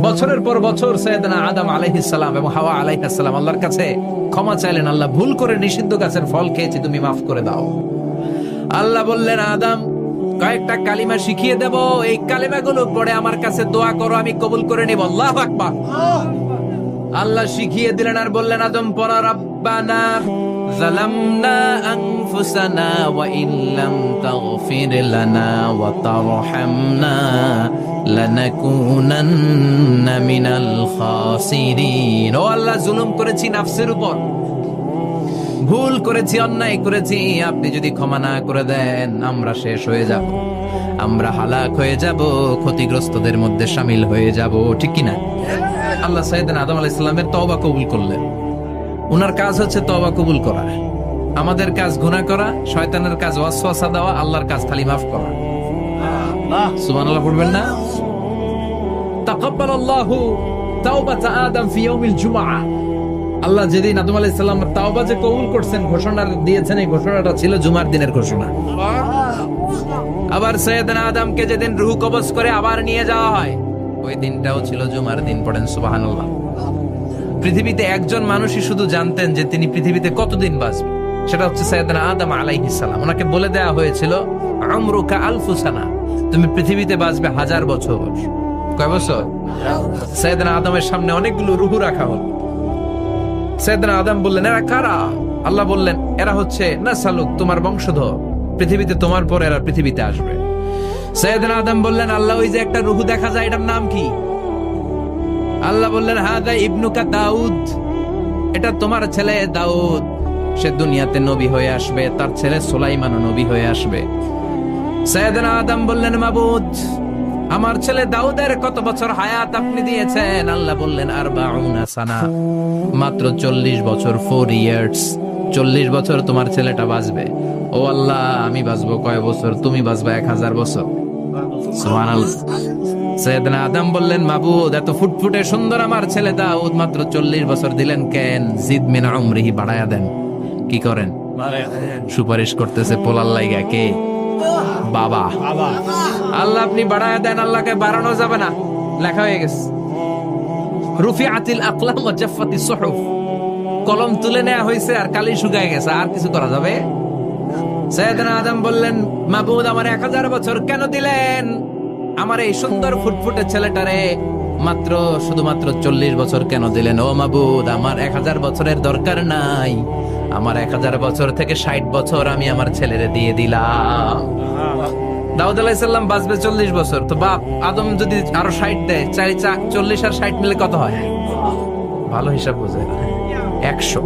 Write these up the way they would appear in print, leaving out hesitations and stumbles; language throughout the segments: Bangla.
বছরের পর বছর সাইয়েদনা আদম আলাইহিস সালাম এবং হাওয়া আলাইহিস সালাম আল্লাহর কাছে ক্ষমা চাইলেন, আল্লাহ ভুল করে নিষিদ্ধ গাছের ফল খেয়েছি, তুমি মাফ করে দাও। আল্লাহ বললেন, আদম কয়েকটা কালিমা শিখিয়ে দেব, এই কালিমাগুলো পড়ে আমার কাছে দোয়া করো, আমি কবুল করে নিব। আল্লাহু আকবার। আল্লাহ শিখিয়ে দিলেন আর বললেন, আদম পড়া, রাব্বানা যালামনা আনফুসানা ওয়া ইল্লাম তাগফির লানা ওয়া তারহামনা লানাকুনান্না মিনাল খাসিরিন। ও আল্লাহ, জুলুম করেছি নাফসের উপর, ভুল করেছি, অন্যায় করেছি, আপনি যদি ক্ষমা না করে দেন আমরা শেষ হয়ে যাব, আমরা হালাক হয়ে যাব, ক্ষতিগ্রস্তদের মধ্যে শামিল হয়ে যাব, ঠিক কিনা? আল্লাহ সাইয়েদনা আদম আলাইহিস সালামের তওবা কবুল করলেন। উনার কাজ হচ্ছে তওবা কবুল করা, আমাদের কাজ গুনাহ করা, শয়তানের কাজ ওয়াসওয়াসা দেওয়া, আল্লাহর কাজ খালি মাফ করা। সুবহানাল্লাহ পড়বেন না? তাকাব্বালাল্লাহু তাওবাতা আদম ফি ইয়াউমিল জুমআহ। আল্লাহ যেদিন আদম আলাইহিস সালামের তাওবা যে কবুল করছেন, ঘোষণা দিয়েছেন, এই ঘোষণাটা ছিল জুমার দিনের ঘোষণা। আবার সাইয়েদনা আদমকে যেদিন রূহ কবজ করে আবার নিয়ে যাওয়া হয়, ওই দিনটাও ছিল জুমার দিন। পড়েন সুবহানাল্লাহ। পৃথিবীতে একজন মানুষই শুধু জানতেন যে তিনি পৃথিবীতে কতদিন বাঁচবেন, সেটা হচ্ছে সাইয়েদনা আদম আলাইহিস সালাম। ওনাকে বলে দেওয়া হয়েছিল, আমরুকা আলফু সানা, তুমি পৃথিবীতে বাঁচবে 1000 বছর। কয় বছর? সাইয়েদনা আদমের সামনে অনেকগুলো রূহ রাখা হলো। সাইয়েদনা আদম বললেন, এরা কারা? আল্লাহ বললেন, এরা হচ্ছে নাসালুক, তোমার বংশধর, পৃথিবীতে তোমার পরে এরা পৃথিবীতে আসবে। সাইয়েদনা আদম বললেন, আল্লাহ ওই যে একটা রূহ দেখা যায়, এটার নাম কি? আল্লাহ বললেন, হাদা ইবনুকা দাউদ, এটা তোমার ছেলে দাউদ, সে দুনিয়াতে নবী হয়ে আসবে, তার ছেলে সুলাইমানও নবী হয়ে আসবে। সাইয়েদনা আদম বললেন, মাবুদ, আমার ছেলে দাউদের কত বছর হায়াত আপনি দিয়েছেন? আল্লাহ বললেন, 40 সানা, মাত্র 40 বছর, 4 ইয়ার্স, 40 বছর তোমার ছেলেটা বাঁচবে। ও আল্লাহ, আমি বাঁচবো কয় বছর? তুমি বাঁচবা 1000 বছর। সুবহানাল্লাহ। সাইয়েদনা আদম বললেন, মাবুদ, এত ফুটফুটে সুন্দর আমার ছেলে দাউদ, মাত্র 40 বছর দিলেন কেন? জিদ মিন উমরিহি, বাড়ায়া দেন। কি করেন? সুপারিশ করতেছে পোলার লাইগা কে? বাবা। আল্লাহ আপনি বাড়ায়া দেন, আল্লাহকে বাড়ানো যাবে না, লেখা হয়ে গেছে। রুফিআতিল আকলাম ওয়া জাফফাতিস সুহুফ, কলম তুলে নেওয়া হয়েছে আর কালি শুকায় গেছে, আর কিছু করা যাবে? সাইয়েদনা আদম বললেন, মাবুদ, আমার 1000 বছর কেন দিলেন? আমার এই সুন্দর ফুটফুটে ছেলেটারে মাত্র শুধুমাত্র 40 বছর কেন দিলেন? ও মাবুদ, আমার 1000 বছরের দরকার নাই, আমার 1000 বছর থেকে 60 বছর আমি আমার ছেলেরে দিয়ে দিলাম। দাউদ আলাইহিস সালাম বাঁচবে 40 বছর, তো বাপ আদম যদি আরো 60 দেয়, 40 আর 60 মিলে কত হয়? ভালো হিসাব বোঝে, 100।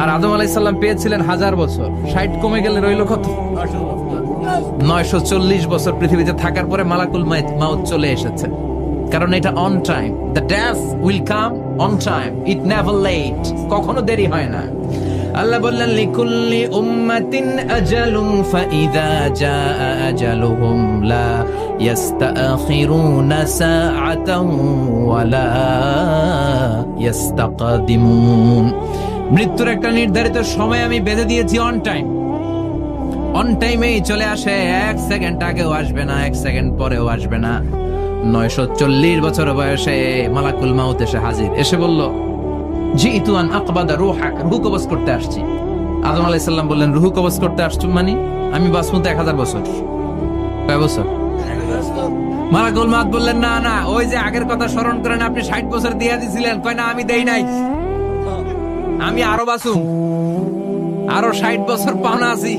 আর আদম আলাইহিস সালাম পেয়েছিলেন 1000 বছর, 60 কমে গেলে রইল কত? 940 বছর পৃথিবীতে থাকার পরে মালাকুল মাউত চলে এসেছে, কারণ এটা on time. The death will come on time, it never late, কখনো দেরি হয় না। আল্লাহ বললেন, লিকুল্লি উম্মাতিন আজালুন ফাইযা জাআ আজালুহুম লা ইস্তাখিরুনা সাআতান ওয়া লা ইস্তাকদিমুন। মৃত্যুর একটা নির্ধারিত সময় আমি বেঁধে দিয়েছি, অন টাইম, অন টাইমেই চলে আসে, 1 সেকেন্ড আগেও আসবে না, 1 সেকেন্ড পরেও আসবে না। 940 বছর বয়সে মালাকুল মাউত এসে হাজির, এসে বলল, জিইতু আন আকবাদা রূহাক, রূহ কবজ করতে আসছি। আদম আলাইহিস সালাম বললেন, রূহ কবজ করতে আসছো মানে? আমি বাঁচবো তো 1000 বছর। কয় বছর? মালাকুল মাউত বললেন, না না, ওই যে আগের কথা স্মরণ করেন, আপনি 60 বছর দিয়ে দিয়েছিলেন। কয় না, আমি দেই নাই, আমি আরো বাঁচুম, আরো 60 বছর পাওনা আছি,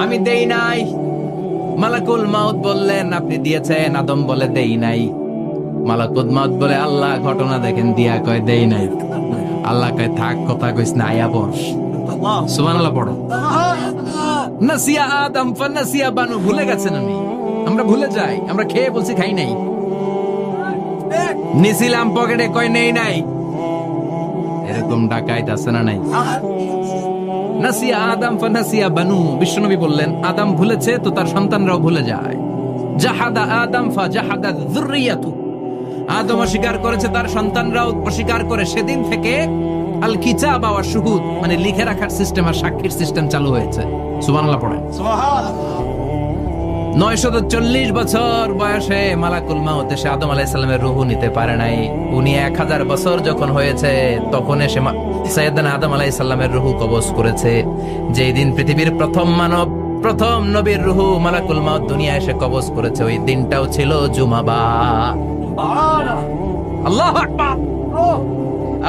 আমি দেই নাই। মালাকুল মাউত বললেন, আপনি দিয়েছেন। আদম বলে, দেই নাই। মালাকুল মাউত বলে, আল্লাহ ঘটনা দেখেন, দিয়া কয় দেই নাই। আল্লাহ কয়, থাক, কথা কইস না, আয়া বস। সুবহানাল্লাহ পড়ো। নাসিয়া আদম ফানাসিয়া বানু, ভুলে গেছেন উনি, আমরা ভুলে যাই, আমরা খেয়ে বলছি খাই নাই, নিছিলাম পকেটে, কয় নেই নাই। এরকম ডাকাইত আছে না নাই? নাসিয়া আদম ফানাসিয়া বানু, বিশ্বনবী বললেন, আদম ভুলেছে তো তার সন্তানরাও ভুলে যায়। জাহাদা আদম ফাজাহাদা যুররিয়াতু, আদম অস্বীকার করেছে, তার সন্তানরাও অস্বীকার করে। সেদিন থেকে আল কিতাব ওয়া শুহুদ, মানে লিখে রাখার সিস্টেম আর সাক্ষীর সিস্টেম চালু হয়েছে। সুবহানাল্লাহ পড়েন। সুবহানাল্লাহ। 940 বছর বয়সে মালাকুল মাউত এসে আদম আলাইহিস সালামের রূহ নিতে পারে নাই। উনি 1000 বছর যখন হয়েছে তখন এসে সাইয়েদনা আদম আলাইহিস সালামের রূহ কবজ করেছে। যেই দিন পৃথিবীর প্রথম মানব, প্রথম নবীর রূহ মালাকুল মাউত দুনিয়া এসে কবজ করেছে, ওই দিনটাও ছিল জুমাবার। আল্লাহু আকবার।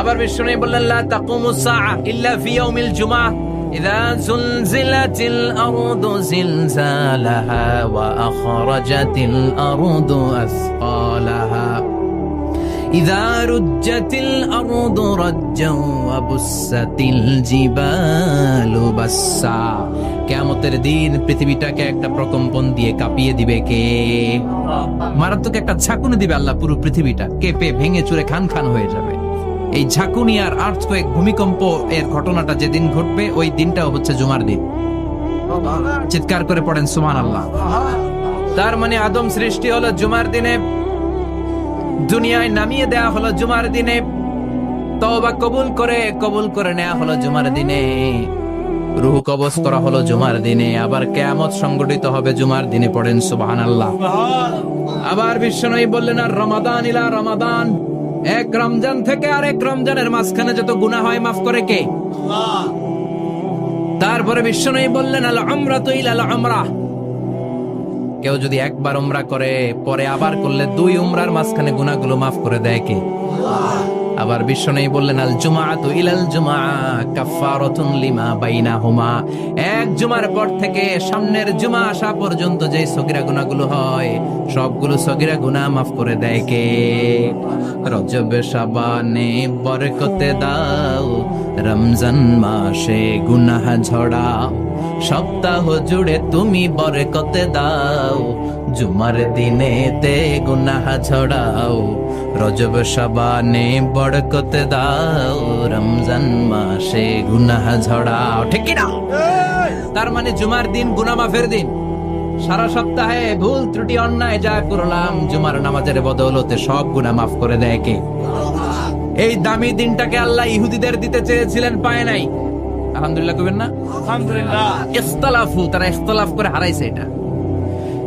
আবার বিষ্ণু বললেন লা তাকুমুস সাআ ইল্লা ফি ইয়াউমিল জুমআহ ইযা যুলজিলাতিল আরদু জিলজালাহা ওয়া আখরাজাতিল আরদু আসকালাহা ইযা রুজ্জাতিল আরদু রাজ্জাও ওয়া বুসাতিল জিবালু বাসসা। কিয়ামতের দিন পৃথিবীটাকে একটা প্রকম্পন দিয়ে কাঁপিয়ে দিবে কে? মারাত্মক একটা ঝাঁকুনি দিবে আল্লাহ, পুরো পৃথিবীটা কেঁপে ভেঙে চুরে খান খান হয়ে যাবে। এই ঝাঁকুনি আর আর্থকোয়েক, ভূমিকম্প এর ঘটনাটা যেদিন ঘটবে ওই দিনটাও হচ্ছে জুমার দিন। চিৎকার করে পড়েন সুবহানাল্লাহ। তার মানে আদম সৃষ্টি হলো জুমার দিনে, দুনিয়ায় নামিয়ে দেয়া হলো জুমার দিনে, তওবা কবুল করে নেওয়া হলো জুমার দিনে, রূহ কবজ করা হলো জুমার দিনে, আবার কিয়ামত সংগঠিত হবে জুমার দিনে। পড়েন সুবহানাল্লাহ। আবার বিশ্বনবী বললেন আর রমাদান ইলা রমাদান, এক রমজান থেকে আরেক রমজানের মাঝখানে যত গুনাহ হয় মাফ করে কে? আল্লাহ। তারপরে বিশ্বনবী বললেন আল উমরাতু ইলাল উমরাহ, কেউ যদি একবার উমরা করে পরে আবার করলে 2 উমরার মাঝখানে গুনাহগুলো মাফ করে দেয় কে? আল্লাহ। আবার বিশ্বনবী বললেন আল জুমআতু ইলাল জুমআ কাফফারাতুন লিমা বাইনাহুমা, এক জুমার পর থেকে সামনের জুমা আসা পর্যন্ত যে সগীরা গুনাহগুলো হয় সবগুলো সগীরা গুনাহ মাফ করে দেয় কে? রজব শাবানে বরকতে দাও, রমজান মাসে গুনাহ ঝড়াও, সপ্তাহ জুড়ে তুমি বরকতে দাও, জুমার দিনেতে গুনাহ ঝড়াও, রজব শাবানে বরকতে দাও, রমজান মাসে গুনাহ ঝড়াও। ঠিক কি না? তার মানে জুমার দিন গুনাহ মাফের দিন। সারা সপ্তাহে ভুল ত্রুটি অন্যায় যা করলাম জুমার নামাজের বদৌলতে সব গুনাহ মাফ করে দেয় কে? এই দামি দিনটাকে আল্লাহ ইহুদিদের দিতে চেয়েছিলেন, পায় নাই। আলহামদুলিল্লাহ কইবেন না? আলহামদুলিল্লাহ। ইখতিলাফু, তারা ইখতিলাফ করে হারাইছে এটা।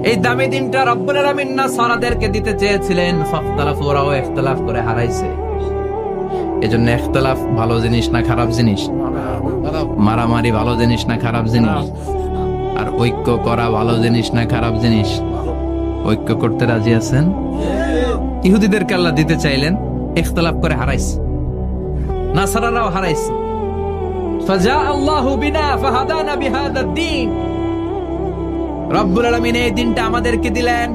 এই দামি দিনটা রব্বুল আলামিন নাসারাদেরকে দিতে চেয়েছিলেন, ফাখতালাফু, ওরাও ইখতিলাফ করে হারাইছে। এজন্য ইখতিলাফ ভালো জিনিস না খারাপ জিনিস? মারামারি ভালো জিনিস না খারাপ জিনিস? আর ঐক্য করা ভালো জিনিস না খারাপ জিনিস? ঐক্য করতে রাজি আছেন? ইহুদিদেরকে আল্লাহ দিতে চাইলেন, ইখতিলাফ করে হারাইছে। নাসারারাও হারাইছে। ফাজা আল্লাহু বিনা ফাহাদানা বিহাদাদ দ্বীন, রব্বুল আলামিন এই দিনটা আমাদেরকে দিলেন,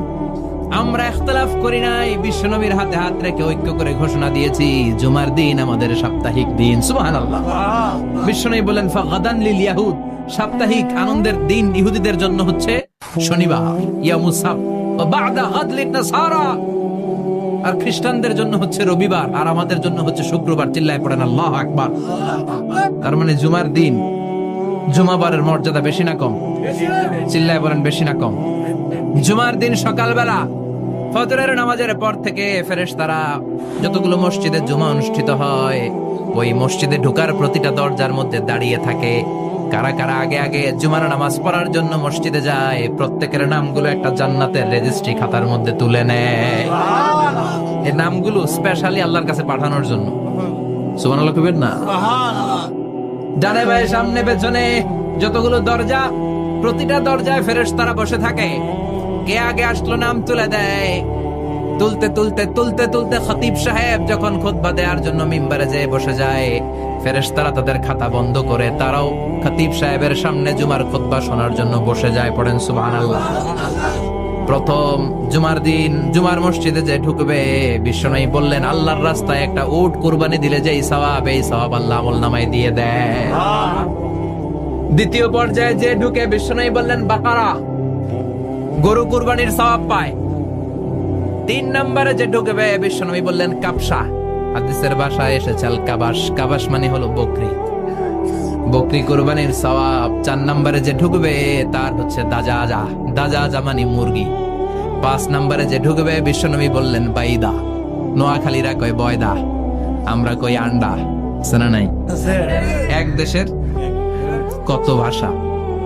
আমরা ইখতিলাফ করি নাই, বিশ্বনবীর হাতে হাত রেখে ঐক্য করে ঘোষণা দিয়েছি জুমার দিন আমাদের সাপ্তাহিক দিন। সুবহানাল্লাহ। বিশ্বনবী বলেন ফাগাদান লিল ইয়াহুদ, সাপ্তাহিক আনন্দের দিন ইহুদিদের জন্য হচ্ছে শনিবার, ইয়াউমুস সাbt, ওয়া বা'দা গাদ লিন নাসারা, আর খ্রিস্টানদের জন্য হচ্ছে রবিবার, আর আমাদের জন্য হচ্ছে শুক্রবার। চিল্লায় পড়েন আল্লাহু আকবার। তার মানে জুমার দিন, জুমাবারের মর্যাদা বেশি না কম? চিল্লায় বলেন বেশি না কম? জুমার দিন সকালবেলা ফজরের নামাজের পর থেকে ফেরেশতারা যতগুলো মসজিদে জুমা অনুষ্ঠিত হয় ওই মসজিদে ঢোকার প্রতিটা দরজার মধ্যে দাঁড়িয়ে থাকে। কারা কারা আগে আগে জুমার নামাজ পড়ার জন্য মসজিদে যায়, প্রত্যেকের নামগুলো একটা জান্নাতের রেজিস্ট্রি খাতার মধ্যে তুলে নেয়। এই নামগুলো স্পেশালি আল্লাহর কাছে পাঠানোর জন্য। সুবহানাল্লাহ কইবেন না? ডানে বায়ে সামনে পেছনে যতগুলো দরজা, প্রতিটা দরজায় ফেরেশতারা বসে থাকে। কে আগে আসলো নাম তুলে দেয়। তুলতে তুলতে তুলতে তুলতে খতিব সাহেব যখন খুতবা দেওয়ার জন্য মিম্বারে যেয়ে বসে যায়, ফেরেশতারা তাদের খাতা বন্ধ করে তারাও খতিব সাহেবের সামনে জুমার খুতবা শোনার জন্য বসে যায়। পড়েন সুবহানাল্লাহ। প্রথম জুমার দিন জুমার মসজিদে যে ঢুকবে, বিশ্বনবী বললেন আল্লাহর রাস্তায় একটা উট কুরবানি দিলে যেই সওয়াব, এই সওয়াব আল্লাহ আমলনামায় দিয়ে দেয়। দ্বিতীয় পর্যায়ে যে ঢুকে, বিশ্বনবী বললেন বাকারা, গরু কুরবানির সওয়াব পায়। 3 নম্বরে যে ঢুকবে, বিশ্বনবী বললেন কাবসা, হাদিসের ভাষায় এসেছে আল কাবাস, কাবাস মানে হলো বকরি, বকরি কুরবানির সওয়াব। 4 নম্বরে যে ঢুকবে তার হচ্ছে দাজাজা, দাজাজা মানে মুরগি। 5 নম্বরে যে ঢুকবে, বিশ্বনবী বললেন বাইদা, নোয়াখালীরা কয় বয়দা, আমরা কই আন্ডা। শোনা নাই? এক দেশের কত ভাষা,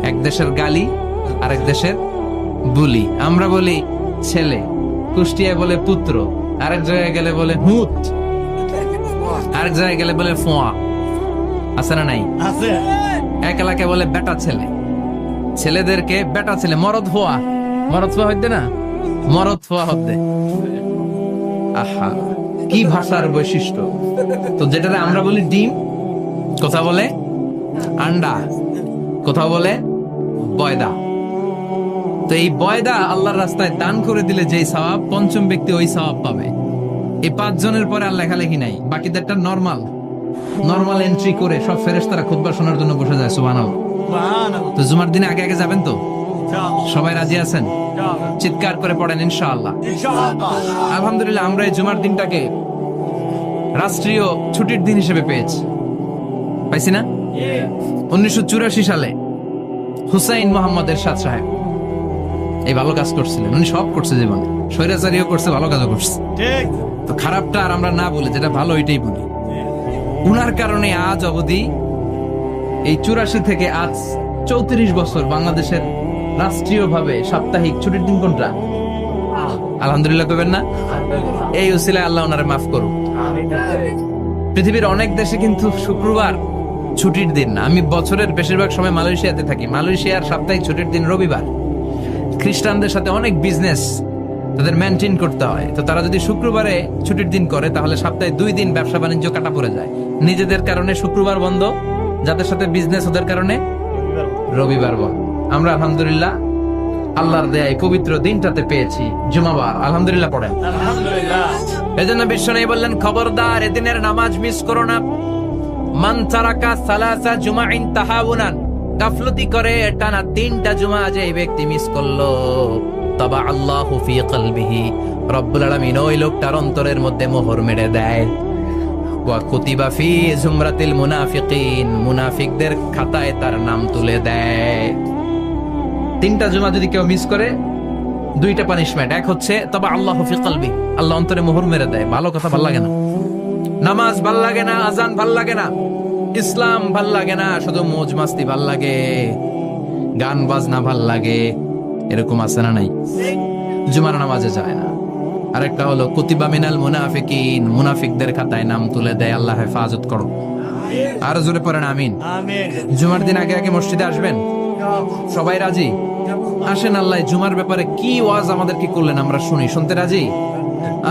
এক দেশের গালি আরেক দেশের বুলি, আমরা বলি ছেলে, কুষ্টিয়ায় বলে পুত্র, আরেক জায়গায় গেলে বলে হুত, আরেক জায়গায় গেলে বলে ফোয়া। আছে না নাই? এক এলাকায় বলে বেটা ছেলে, ছেলেদেরকে বেটা ছেলে। মরদ ফোয়া, মরদ ফোয়া হইতে না, মরদ ফোয়া হতে। আহা, কি ভাষার বৈশিষ্ট্য! তো যেটা আমরা বলি ডিম, কথা বলে আন্ডা, কোথাও বলে বয়দা। তো এই বয়দা আল্লাহর রাস্তায় দান করে দিলে যেই সওয়াব, পঞ্চম ব্যক্তি ওই সওয়াব পাবে। এই 5 জনের পরে আর লেখালেখি নাই, বাকিদেরটা নরমাল এন্ট্রি করে সব ফেরেশতারা খুতবা শোনার জন্য বসে যায়। সুবহানাল্লাহ। তো জুমার দিনে আগে আগে যাবেন তো? সবাই রাজি আছেন? চিৎকার করে পড়েন ইনশাআল্লাহ। আলহামদুলিল্লাহ, আমরা এই জুমার দিনটাকে রাষ্ট্রীয় ছুটির দিন হিসেবে পাইছি না? 1984 সালে হুসাইন মোহাম্মদ এরশাদ সাহেব এই ভালো কাজ করছিলেন। উনি সব করছে জীবনে, স্বৈরাচারীও করছে, ভালো কাজও করছে। তো খারাপটা আর আমরা না বলি, যেটা ভালো ওইটাই বলি। উনার কারণে আজ অবধি এই 84 থেকে আজ 34 বছর বাংলাদেশের রাষ্ট্রীয়ভাবে সাপ্তাহিক ছুটির দিন কোনটা? আলহামদুলিল্লাহ কইবেন না? এই উসিলায় আল্লাহ ওনারে মাফ করুক। পৃথিবীর অনেক দেশে কিন্তু শুক্রবার ছুটির দিন না। আমি বছরের বেশিরভাগ সময় মালয়েশিয়াতে থাকি। মালয়েশিয়ার সাপ্তাহিক ছুটির দিন রবিবার। খ্রিস্টানদের সাথে অনেক বিজনেস তাদের মেনটেন করতে হয়। তো তারা যদি শুক্রবারে ছুটির দিন করে, তাহলে সপ্তাহে 2 দিন ব্যবসা বাণিজ্য কাটা পড়ে যায়। নিজেদের কারণে শুক্রবার বন্ধ, যাদের সাথে বিজনেস ওদের কারণে রবিবার বন্ধ। আমরা আলহামদুলিল্লাহ আল্লাহর দেয়ায় পবিত্র দিনটাতে পেয়েছি জুমাবার। আলহামদুলিল্লাহ পড়েন। এজন্য বিশ্বনবী বললেন, খবরদার এদিনের নামাজ মিস করো না। মান তারাকা সালাসা জুমাইন তাহাউনান, গাফলতি করে টানা 3টা জুমা যে ব্যক্তি মিস করলো, তাবা আল্লাহু ফি কলবিহি, রব্বুল আলামিন ওই লোকটার অন্তরের মধ্যে মোহর মেরে দেয়। ওয়া কুতিবা ফি জুমরাতিল মুনাফিকিন, মুনাফিকদের খাতায় তার নাম তুলে দেয়। 3টা জুমা যদি কেউ মিস করে, 2টা পানিশমেন্ট। এক হচ্ছে তাবা আল্লাহু ফি কলবি, আল্লাহ অন্তরে মোহর মেরে দেয়। ভালো কথা ভাল লাগে না, নামাজ ভাল লাগে না, আজান ভাল লাগে না, ইসলাম ভাল লাগে না, শুধু মौज মাস্তি ভাল লাগে, গান বাজনা ভাল লাগে। এরকম আছে না নাই? জুমার নামাজে যায় না। আরেকটা হলো কুতিবা মিনাল মুনাফিকিন, মুনাফিকদের খাতায় নাম তুলে দেয়। আল্লাহ হেফাজত করো। আর জোরে পড়েন আমিন। জুমার দিন আগে আগে মসজিদে আসবেন। সবাই রাজি? আসেন, আল্লাহ জুমার ব্যাপারে কি ওয়াজ আমাদের কি করলেন আমরা শুনি। শুনতে রাজি?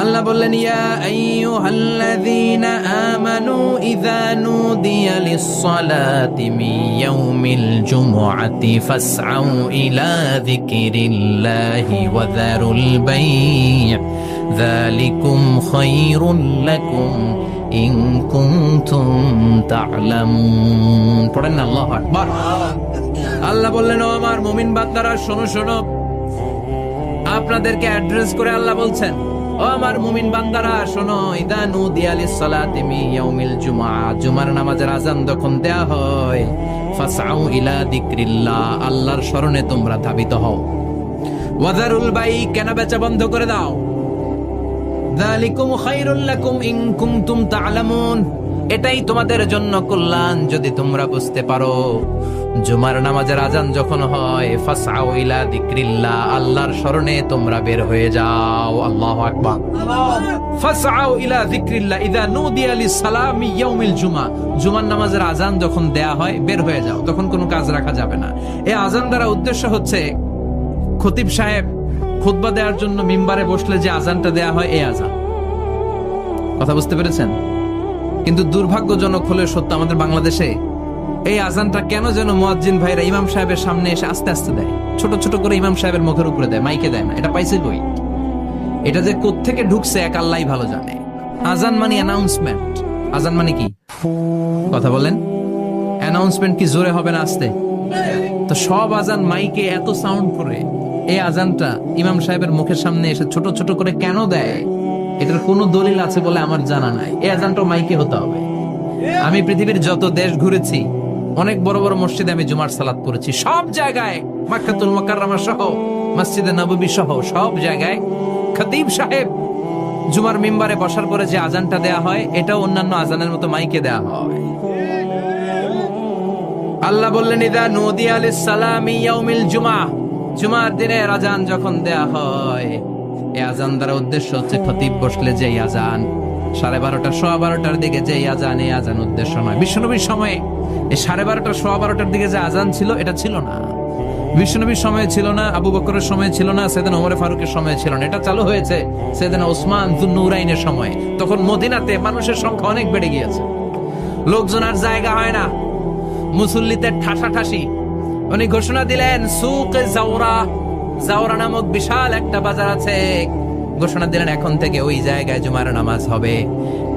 আল্লাহ বললেন, ইয়া আইয়ুহাল্লাযীনা আমানু ইযা নুদিয়া লিস-সালাতি মিন ইয়াউমিল জুমআতি ফাসআউ ইলা যিকরিল্লাহি ওয়া যারুল বাই', যালিকুম খায়রুল লাকুম ইন কুনতুম তা'লামুন। পড়েন না আল্লাহু আকবার। আল্লাহ বললেন, ও আমার মুমিন বান্দারা শোনো শোনো। আপনাদেরকে অ্যাড্রেস করে আল্লাহ বলছেন, ও আমার মুমিন বান্দারা শোনো, ইদা নুদিয়া লিস-সালাতি মিন ইয়াউমিল জুমআ, জুমার নামাজের আযান যখন দেয়া হয়, ফাসআউ ইলা যিকরিল্লাহ, আল্লাহর স্মরণে তোমরা ধাবিত হও। ওয়াযারুল বাই, কেনা বেচা বন্ধ করে দাও। যালিকুম খায়রুল লাকুম ইন কুনতুম তা'লামুন, এটাই তোমাদের জন্য কল্যাণ যদি তোমরা বুঝতে পারো। জুমার নামাজের আযান যখন হয়, ফাসআউ ইলা যিকরিল্লাহ, আল্লাহর স্মরণে তোমরা বের হয়ে যাও। আল্লাহু আকবার। ফাসআউ ইলা যিকরিল্লাহ ইযা নুদিয়া লিস-সালামি ইয়াউমিল জুমআ, জুমার নামাজের আযান যখন দেয়া হয় বের হয়ে যাও, তখন কোনো কাজ রাখা যাবে না। এই আযান দ্বারা উদ্দেশ্য হচ্ছে খতিব সাহেব খুতবা দেওয়ার জন্য মিম্বারে বসলে যে আযানটা দেয়া হয়, এই আযান। কথা বুঝতে পেরেছেন? কিন্তু দুর্ভাগ্যজনক হলে সত্য, আমাদের বাংলাদেশে এই আজানটা কেন যেন মুয়াজ্জিন ভাইরা ইমাম সাহেবের সামনে এসে আস্তে আস্তে দেয়, ছোট ছোট করে ইমাম সাহেবের মুখের উপরে দেয়, মাইকে দেয় না। এটা পাইছে কই? এটা যে কোত্থেকে ঢুকছে এক আল্লাহই ভালো জানে। আজান মানে অ্যানাউন্সমেন্ট। আজান মানে কি? কথা বলেন। অ্যানাউন্সমেন্ট কি জোরে হবে না আস্তে? তো সব আজান মাইকে এত সাউন্ড করে, এই আজানটা ইমাম সাহেবের মুখের সামনে এসে ছোট ছোট করে কেন দেয়? এটার কোনো দলিল আছে বলে আমার জানা নাই। এই আজানটা মাইকে হতে হবে। আমি পৃথিবীর যত দেশ ঘুরেছি, অনেক বড় বড় মসজিদে আমি জুমার সালাত করেছি। সব জায়গায়, মক্কাতুল মুকাররমা সহ, মসজিদে নববী সহ সব জায়গায় খতিব সাহেব জুমার মিম্বারে বসার পরে যে আজানটা দেয়া হয়, এটাও অন্যান্য আজানের মতো মাইকে দেয়া হয়। আল্লাহ বললেন, ইযা নুদিয়া লিস-সালামি ইয়াউমিল জুমআ, জুমার দিনের আজান যখন দেয়া হয়, এই আজান দ্বারা উদ্দেশ্য হচ্ছে খতিব বসলে যে আজান 12:30 12:15 দিকে যে আজান, এই আজান উদ্দেশ্য নয়। বিশ্বনবীর সময়ে এই 12:30 12:15 দিকে যে আজান ছিল এটা ছিল না। বিশ্বনবীর সময় ছিল না, আবু বকরের সময় ছিল না, সাইয়েদনা ওমর ফারুকের সময় ছিল না। এটা চালু হয়েছে সাইয়েদনা ওসমান যুন্নুরাইনের সময়। তখন মদিনাতে মানুষের সংখ্যা অনেক বেড়ে গিয়েছে, লোকজন আর জায়গা হয় না, মুসল্লিতে ঠাসাঠাসি। উনি ঘোষণা দিলেন সুকে জাওরা, জাওরা নামক বিশাল একটা বাজার আছে, ঘোষণা দিলেন এখন থেকে ওই জায়গায় জুমার নামাজ হবে।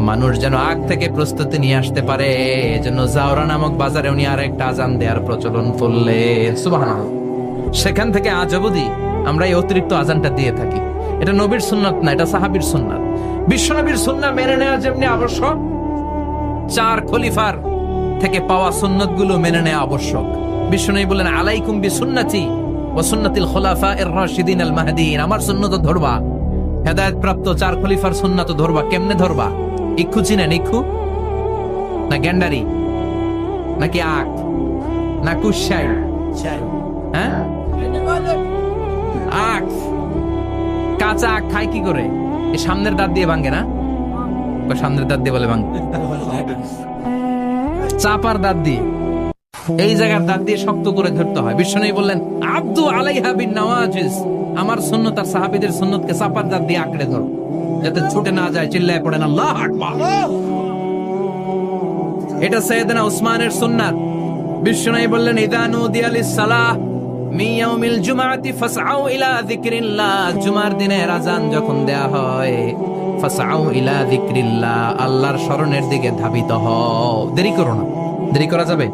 মানুষ যেন আগ থেকে প্রস্তুতি নিয়ে আসতে পারে, এজন্য জাওরা নামক বাজারে উনি আর একটা আজান দেওয়ার প্রচলন করলেন। সুবহানাল্লাহ। সেখান থেকে আজ অবধি আমরা এই অতিরিক্ত আজানটা দিয়ে থাকি। এটা নবীর সুন্নাত না, এটা সাহাবীর সুন্নাত। বিশ্বনবীর সুন্নাহ মেনে নেওয়া যেমনি আবশ্যক, 4 খলিফার থেকে পাওয়া সুন্নাত গুলো মেনে নেওয়া আবশ্যক। বিশ্বনবী বলেন আলাইকুম বিসুন্নতি ওয়া সুন্নাতিল খুলাফায়ে রাশিদিন আল মাহদিয়িন, আমার সুন্নাত ধরবা। হেদায়েত প্রাপ্ত 4 খলিফার সুন্নাত ধরবা। কেমনে ধরবা? ইক্ষু চিনেন? ইক্ষু না গ্যান্ডারি নাকি আখ না কুশাই? হ্যাঁ, আখ। কাঁচা আখ খায় কি করে? এই সামনের দাঁত দিয়ে ভাঙে না? সামনের দাঁত দিয়ে বলে ভাঙে, চাপার দাঁত দিয়ে, এই জায়গার দাঁত দিয়ে শক্ত করে ধরতে হয়। বিশ্বনবী বললেন আব্দু আলাইহা বিন নওয়াজিস, আমার সুন্নাত আর সাহাবীদের সুন্নাতকে চাপার দাঁত দিয়ে আঁকড়ে ধরো, যাতে ছুটে না যায়। চিল্লায় পড়েন আল্লাহু আকবার। এটা সাইয়েদনা উসমানের সুন্নাত। বিশ্বনবী বললেন ইযা নুদিয়া লিস-সালাহ মিন ইয়াউমিল জুমআতি ফাসআউ ইলা যিকরিল্লাহ, জুমার দিনের আযান যখন দেয়া হয়, ফাসআউ ইলা যিকরিল্লাহ, আল্লাহর স্মরণের দিকে ধাবিত হও। দেরি করো না। দেরি করা যাবে?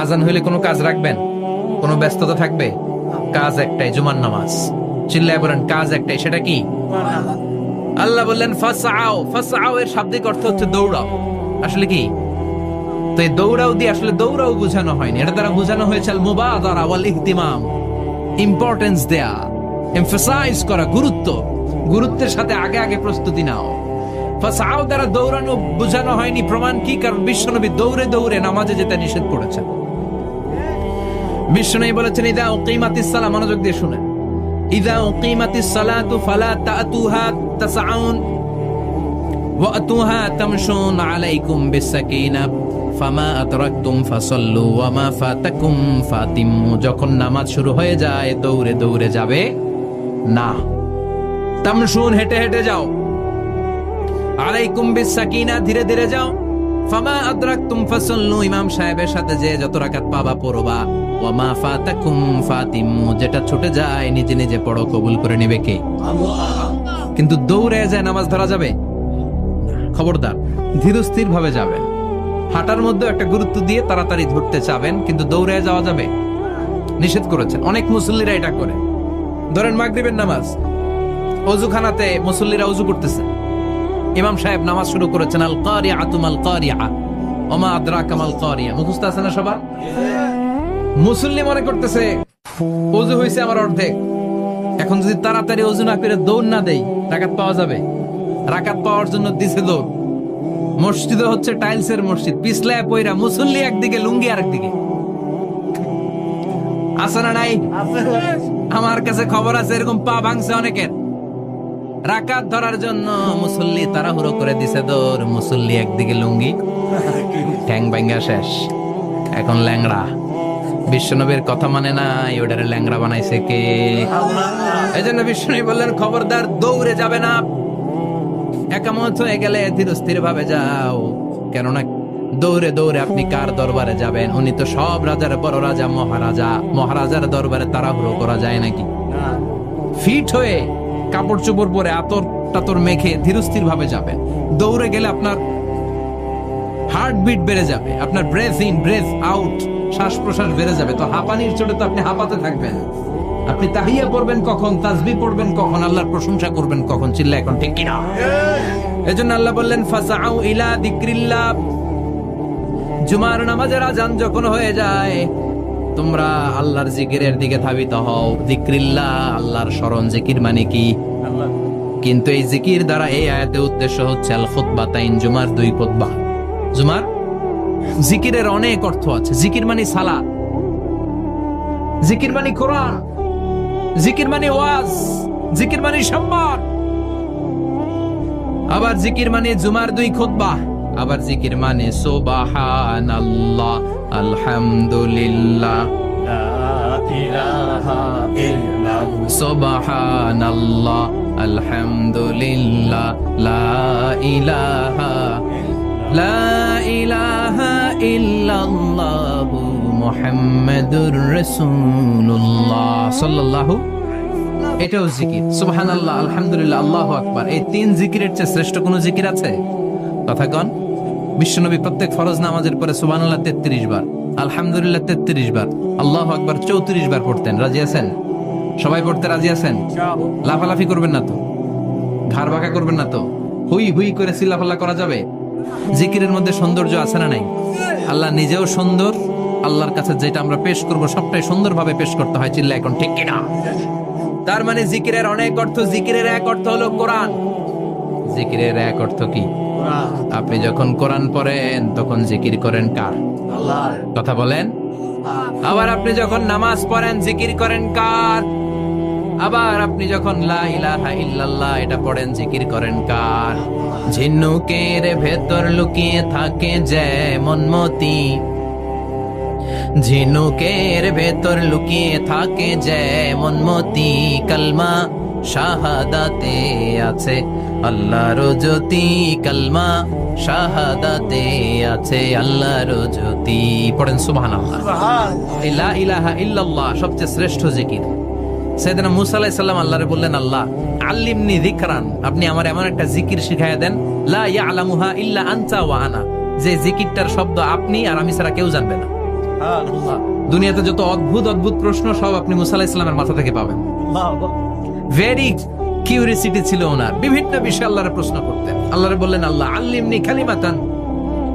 আজান হইলে কোনো কাজ রাখবেন? কোনো ব্যস্ততা থাকবে? কাজ একটাই, জুমার নামাজ। চিল্লায় বলেন কাজ একটাই, সেটা কি? আল্লাহ বললেন ফাসআউ। ফাসআউ এর শাব্দিক অর্থ হচ্ছে দৌড়াও। আসলে কি? তো এই দৌড়াও দিয়ে আসলে দৌড়াও বোঝানো হয়নি, এটা দ্বারা বোঝানো হয়েছে আল মুবাদারা ওয়াল ইহতিমাম, ইম্পর্টেন্স দেয়া, এমফাসাইজ করা, গুরুত্বের সাথে আগে আগে প্রস্তুতি নাও। ফাসআউ দ্বারা দৌড়ানো বোঝানো হয়নি। প্রমাণ কি? কারণ বিশ্বনবী দৌড়ে দৌড়ে নামাজে যেতে নিষেধ করেছেন। বিশ্বনবী বলেছেন ইযা উকিমাতিস সালাহ, মনোযোগ দিয়ে শুনেন, ইযা উকিমাতিস সালাতু ফালা তাতুহা তাসআউন ওয়া আতুহা তামশুন আলাইকুম বিসাকিনাহ ফামা আদরাকতুম ফাসাল্লু ওয়া মা ফাতাকুম ফাতিমু, যখন নামাজ শুরু হয়ে যায় দৌড়ে দৌড়ে যাবে না, তামশুন হেঁটে হেঁটে যাও, আলাইকুম বিসাকিনাহ ধীরে ধীরে যাও, ফামা আদরাকতুম ফাসাল্লু ইমাম সাহেবের সাথে যে যত রাকাত পাবা পড়বা, ওয়া মা ফাতাকুম ফাতিমু যেটা ছুটে যায় নিজে নিজে পড়ো, কবুল করে নেবে কে? আল্লাহ। কিন্তু দৌড়ে যায় নামাজ ধরা যাবে? খবরদার, ধীরস্থির ভাবে যাবেন। হাঁটার মধ্যে একটা গুরুত্ব দিয়ে তাড়াতাড়ি ধরতে চাবেন, কিন্তু দৌড়ে যাওয়া যাবে? নিষেধ করেছেন। অনেক মুসল্লিরা এটা করে। ধরেন মাগরিবের নামাজ, ওযুখানাতে মুসল্লিরা ওযু করতেছে, ইমাম সাহেব নামাজ শুরু করেছেন আল কারিআতু মাল কারিআ ওয়া মা আদরাকা মাল কারিআ, মুখস্থ আছে না সবার? মুসল্লি মনে করতেছে ওযু হইছে আমার অর্ধেক, এখন যদি তাড়াতাড়ি ওযু না করে দৌড় না দেই রাকাত পাওয়া যাবে? রাকাত পাওয়ার জন্য দিছে দৌড়। মসজিদে হচ্ছে টাইলসের মসজিদ, পিছলায় পয়রা মুসল্লি একদিকে, লুঙ্গি আরেকদিকে। আছে না নাই? আমার কাছে খবর আছে এরকম পা ভাঙছে অনেকের। রাকাত ধরার জন্য মুসল্লি তাড়াহুড়ো করে দিছে দৌড়, মুসল্লি একদিকে লুঙ্গি, ঠ্যাং ভাঙা শেষ, এখন ল্যাংড়া। বিশ্বনবীর কথা মানে নাই, ওটারে ল্যাংড়া বানাইছে কে? এই জন্য বিশ্বনবী বললেন খবরদার দৌড়ে যাবে না, একামত হয়ে গেলে ধীরস্থির ভাবে যাও। কেননা দৌড়ে দৌড়ে আপনি কার দরবারে যাবেন? উনি তো সব রাজার বড় রাজা, মহারাজা। মহারাজার দরবারে তাড়াহুড়ো করা যায় নাকি? ফিট হয়ে কাপড় চোপড় পরে আতর টাতর মেখে ধীরস্থির ভাবে যাবেন। দৌড়ে গেলে আপনার হার্টবিট বেড়ে যাবে, আপনার ব্রেথ ইন ব্রেথ আউট, শ্বাস প্রশ্বাস বেড়ে যাবে। তো হাঁপানির চোটে তো আপনি হাঁপাতে থাকবেন। আপনি তাহিয়া পড়বেন কখন, তাসবিহ পড়বেন কখন, আল্লাহর প্রশংসা করবেন কখন? চিল্লা এখন ঠিক কিনা? এজন্য আল্লাহ বললেন ফাসআউ ইলা যিকরিল্লাহ, জুমার নামাজের আযান যখন হয়ে যায় তোমরা আল্লাহর জিকিরের দিকে ধাবিত হও। যিকরিল্লাহ, আল্লাহর স্মরণ। জিকির মানে কি? কিন্তু এই জিকির দ্বারা এই আয়াতে উদ্দেশ্য হচ্ছে আল খুতবাতাইন, জুমার 2 খুতবা। জুমার জিকিরের অনেক অর্থ আছে। জিকির মানে সালাত, জিকির মানে কোরআন, জিকির মানে ওয়াজ, জিকির মানে সম্মান। আবার জিকির মানে জুমার 2 খুতবা। আবার জিকির মানে সুবহানাল্লাহ, আলহামদুলিল্লাহ, সুবহানাল্লাহ, আলহামদুলিল্লাহ, লা ইলাহা ইল্লাল্লাহু মুহাম্মাদুর রাসূলুল্লাহ সাল্লাল্লাহু। এটাও জিকির। সুবহানাল্লাহ, আলহামদুলিল্লাহ, আল্লাহু আকবার। এই 3 জিকিরের চেয়ে শ্রেষ্ঠ কোন জিকির আছে? কথা কন। বিশ্বনবী প্রত্যেক ফরজ নামাজের পরে সুবহানাল্লাহ 33 বার, আলহামদুলিল্লাহ 33 বার, আল্লাহু আকবার 34 বার পড়তেন। রাজি আছেন? সবাই পড়তে রাজি আছেন? লাফালাফি করবেন না তো? ঘাড় বাঁকা করবেন না তো? হুই হুই করে চিল্লাফাল্লা করা যাবে? জিকিরের মধ্যে সৌন্দর্য আছে না নাই? আল্লাহ নিজেও সুন্দর। আল্লাহর কাছে যেটা আমরা পেশ করব সবটাই সুন্দরভাবে পেশ করতে হয়। চিল্লা এখন ঠিক কিনা? তার মানে জিকিরের অনেক অর্থ। জিকিরের এক অর্থ হলো কোরআন। জিকিরের এক অর্থ কি? আপনি যখন কোরআন পড়েন তখন জিকির করেন কার? আল্লাহর। কথা বলেন। আবার আপনি যখন নামাজ পড়েন জিকির করেন কার? আবার আপনি যখন লা ইলাহা ইল্লাল্লাহ এটা পড়েন জিকির করেন কার? ঝিনুকের ভেতর লুকিয়ে থাকে যেমন মতি, ঝিনুকের ভেতর লুকিয়ে থাকে যেমন মতি, কালমা শাহাদাতে আছে আল্লাহর জ্যোতি, কালমা শাহাদাতে আছে আল্লাহর জ্যোতি। পড়েন সুবহানাল্লাহ। লা ইলাহা ইল্লাল্লাহ সবচেয়ে শ্রেষ্ঠ জিকির। সাইয়েদনা মুসা আলাইহিস সালাম আল্লাহরে বললেন, আল্লাহ আল্লিমনি যিকরান, আপনি আমার এমন একটা জিকির শিখাইয়া দেন, লা ইয়ালামুহা ইল্লা আনতা ওয়া আনা, যে জিকিরটার শব্দ আপনি আর আমি ছাড়া কেউ জানবে না। দুনিয়াতে যত অদ্ভুত অদ্ভুত প্রশ্ন সব আপনি মুসা আলাইহিস সালামের মাথা থেকে পাবেন। ভেরি কিউরিয়াসিটি ছিল ওনার, বিভিন্ন বিষয়ে আল্লাহরে প্রশ্ন করতেন। আল্লাহরে বললেন, আল্লাহ আল্লিমনি কালিমাতান,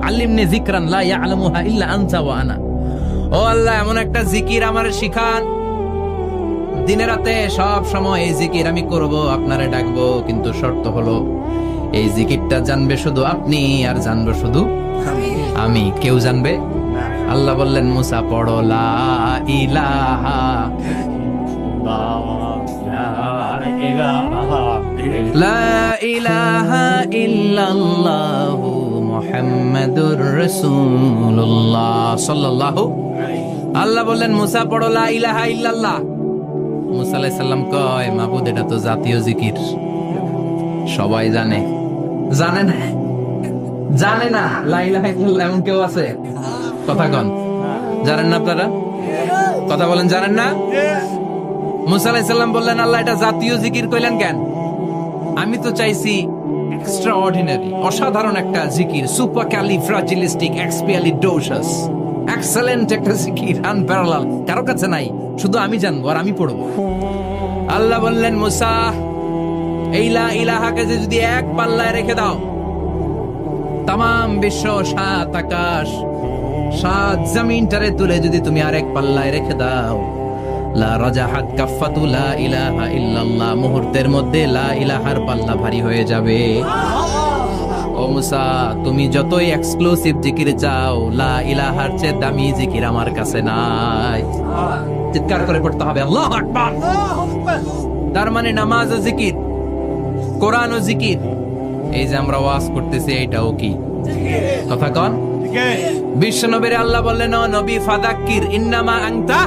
আল্লিমনি যিকরান লা ইয়ালামুহা ইল্লা আনতা ওয়া আনা, ও আল্লাহ এমন একটা জিকির আমারে শিখান, দিনে রাতে সব সময় এই জিকির আমি করব, আপনারে ডাকবো, কিন্তু শর্ত হলো এই জিকিরটা জানবে শুধু আপনি আর জানবো শুধু আমি, কেউ জানবে। আল্লাহ বললেন, মুসা পড়ো লা ইলাহা লা ইলাহা ইল্লাল্লাহু মুহাম্মাদুর রাসূলুল্লাহ সাল্লাল্লাহু। আল্লাহ বললেন, মুসা পড়ো লা ইলাহা ইল্লাল্লাহ। মুসা আলাইহিস সালাম কয়, মাবুদ এটা তো জাতীয় জিকির, সবাই জানে। জানে না? জানে না লা ইলাহা ইল্লাল্লাহ এমন কেউ আছে? কথা কন। জানেন না আপনারা? কথা বলেন, জানেন না? মুসা আলাইহিস সালাম বললেন, আল্লাহ এটা জাতীয় জিকির কইলেন কেন? আমি তো চাইছি এক্সট্রা অর্ডিনারি, অসাধারণ একটা জিকির, সুপার ক্যালিফ্রাজিলিস্টিক এক্সপিয়ালিডোসাস, এক্সেলেন্ট একটা জিকির, আনপ্যারালাল, কারো কাছে নাই, শুধু আমি জানবো আর আমি পড়বো। আল্লাহ বললেন, মুসা এই লা ইলাহাকে যদি এক পাল্লায় রেখে দাও, তামাম বিশ্ব, 7 আকাশ 7 জমিনটারে তুলে যদি তুমি আরেক পাল্লায় রেখে দাও, লা রাজাহাত কাফাতু লা ইলাহা ইল্লাল্লাহ, মুহূর্তের মধ্যে লা ইলাহার পাল্লা ভারী হয়ে যাবে। ও মুসা, তুমি যতই এক্সক্লুসিভ জিকির চাও, লা ইলাহার চেয়ে দামি জিকির আমার কাছে নাই। চিৎকার করে পড়তে হবে আল্লাহু আকবার। তার মানে নামাজ ও জিকির, কোরআন ও জিকির, এই যে আমরা ওয়াজ করতেছি এটাও কি? কথা কন। বিশ্ব নবীর আল্লাহ বললেন, ও নবী ফাদাক্কির ইন্নামা আনতা,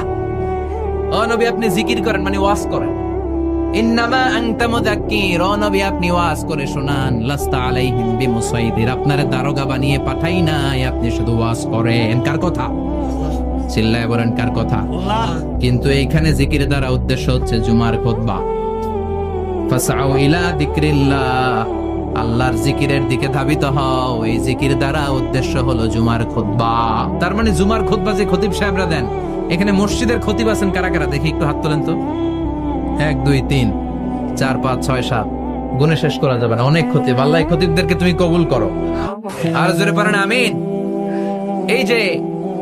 ও নবী আপনি জিকির করেন মানে ওয়াজ করেন। ইন্নামা আনতা মুযাক্কির, ও নবী আপনি ওয়াজ করে শোনান। লাস্তা আলাইহিম বিমুসাইদির, আপনারে দারোগা বানিয়ে পাঠাই নাই, আপনি শুধু ওয়াজ করেন। কার কথা? চিল্লায় বলেন কার কথা? কিন্তু এইখানে জিকির দ্বারা উদ্দেশ্য হচ্ছে জুমার খুতবা। ফাসআউ ইলা যিকরিল্লাহ, আল্লাহর জিকিরের দিকে ধাবিত হও। এই জিকির দ্বারা উদ্দেশ্য হলো জুমার খুতবা। তার মানে জুমার খুতবা যে খতিব সাহেবরা দেন, এখানে মসজিদের খতিব আছেন কারা কারা? দেখি একটু হাত তোলেন তো। 1 2 3 4 5 6 7, গুণে শেষ করা যাবে না, অনেক খতিব। আল্লাহ এই খতিবদেরকে তুমি কবুল করো। আর জোরে পড়েন আমিন। এই যে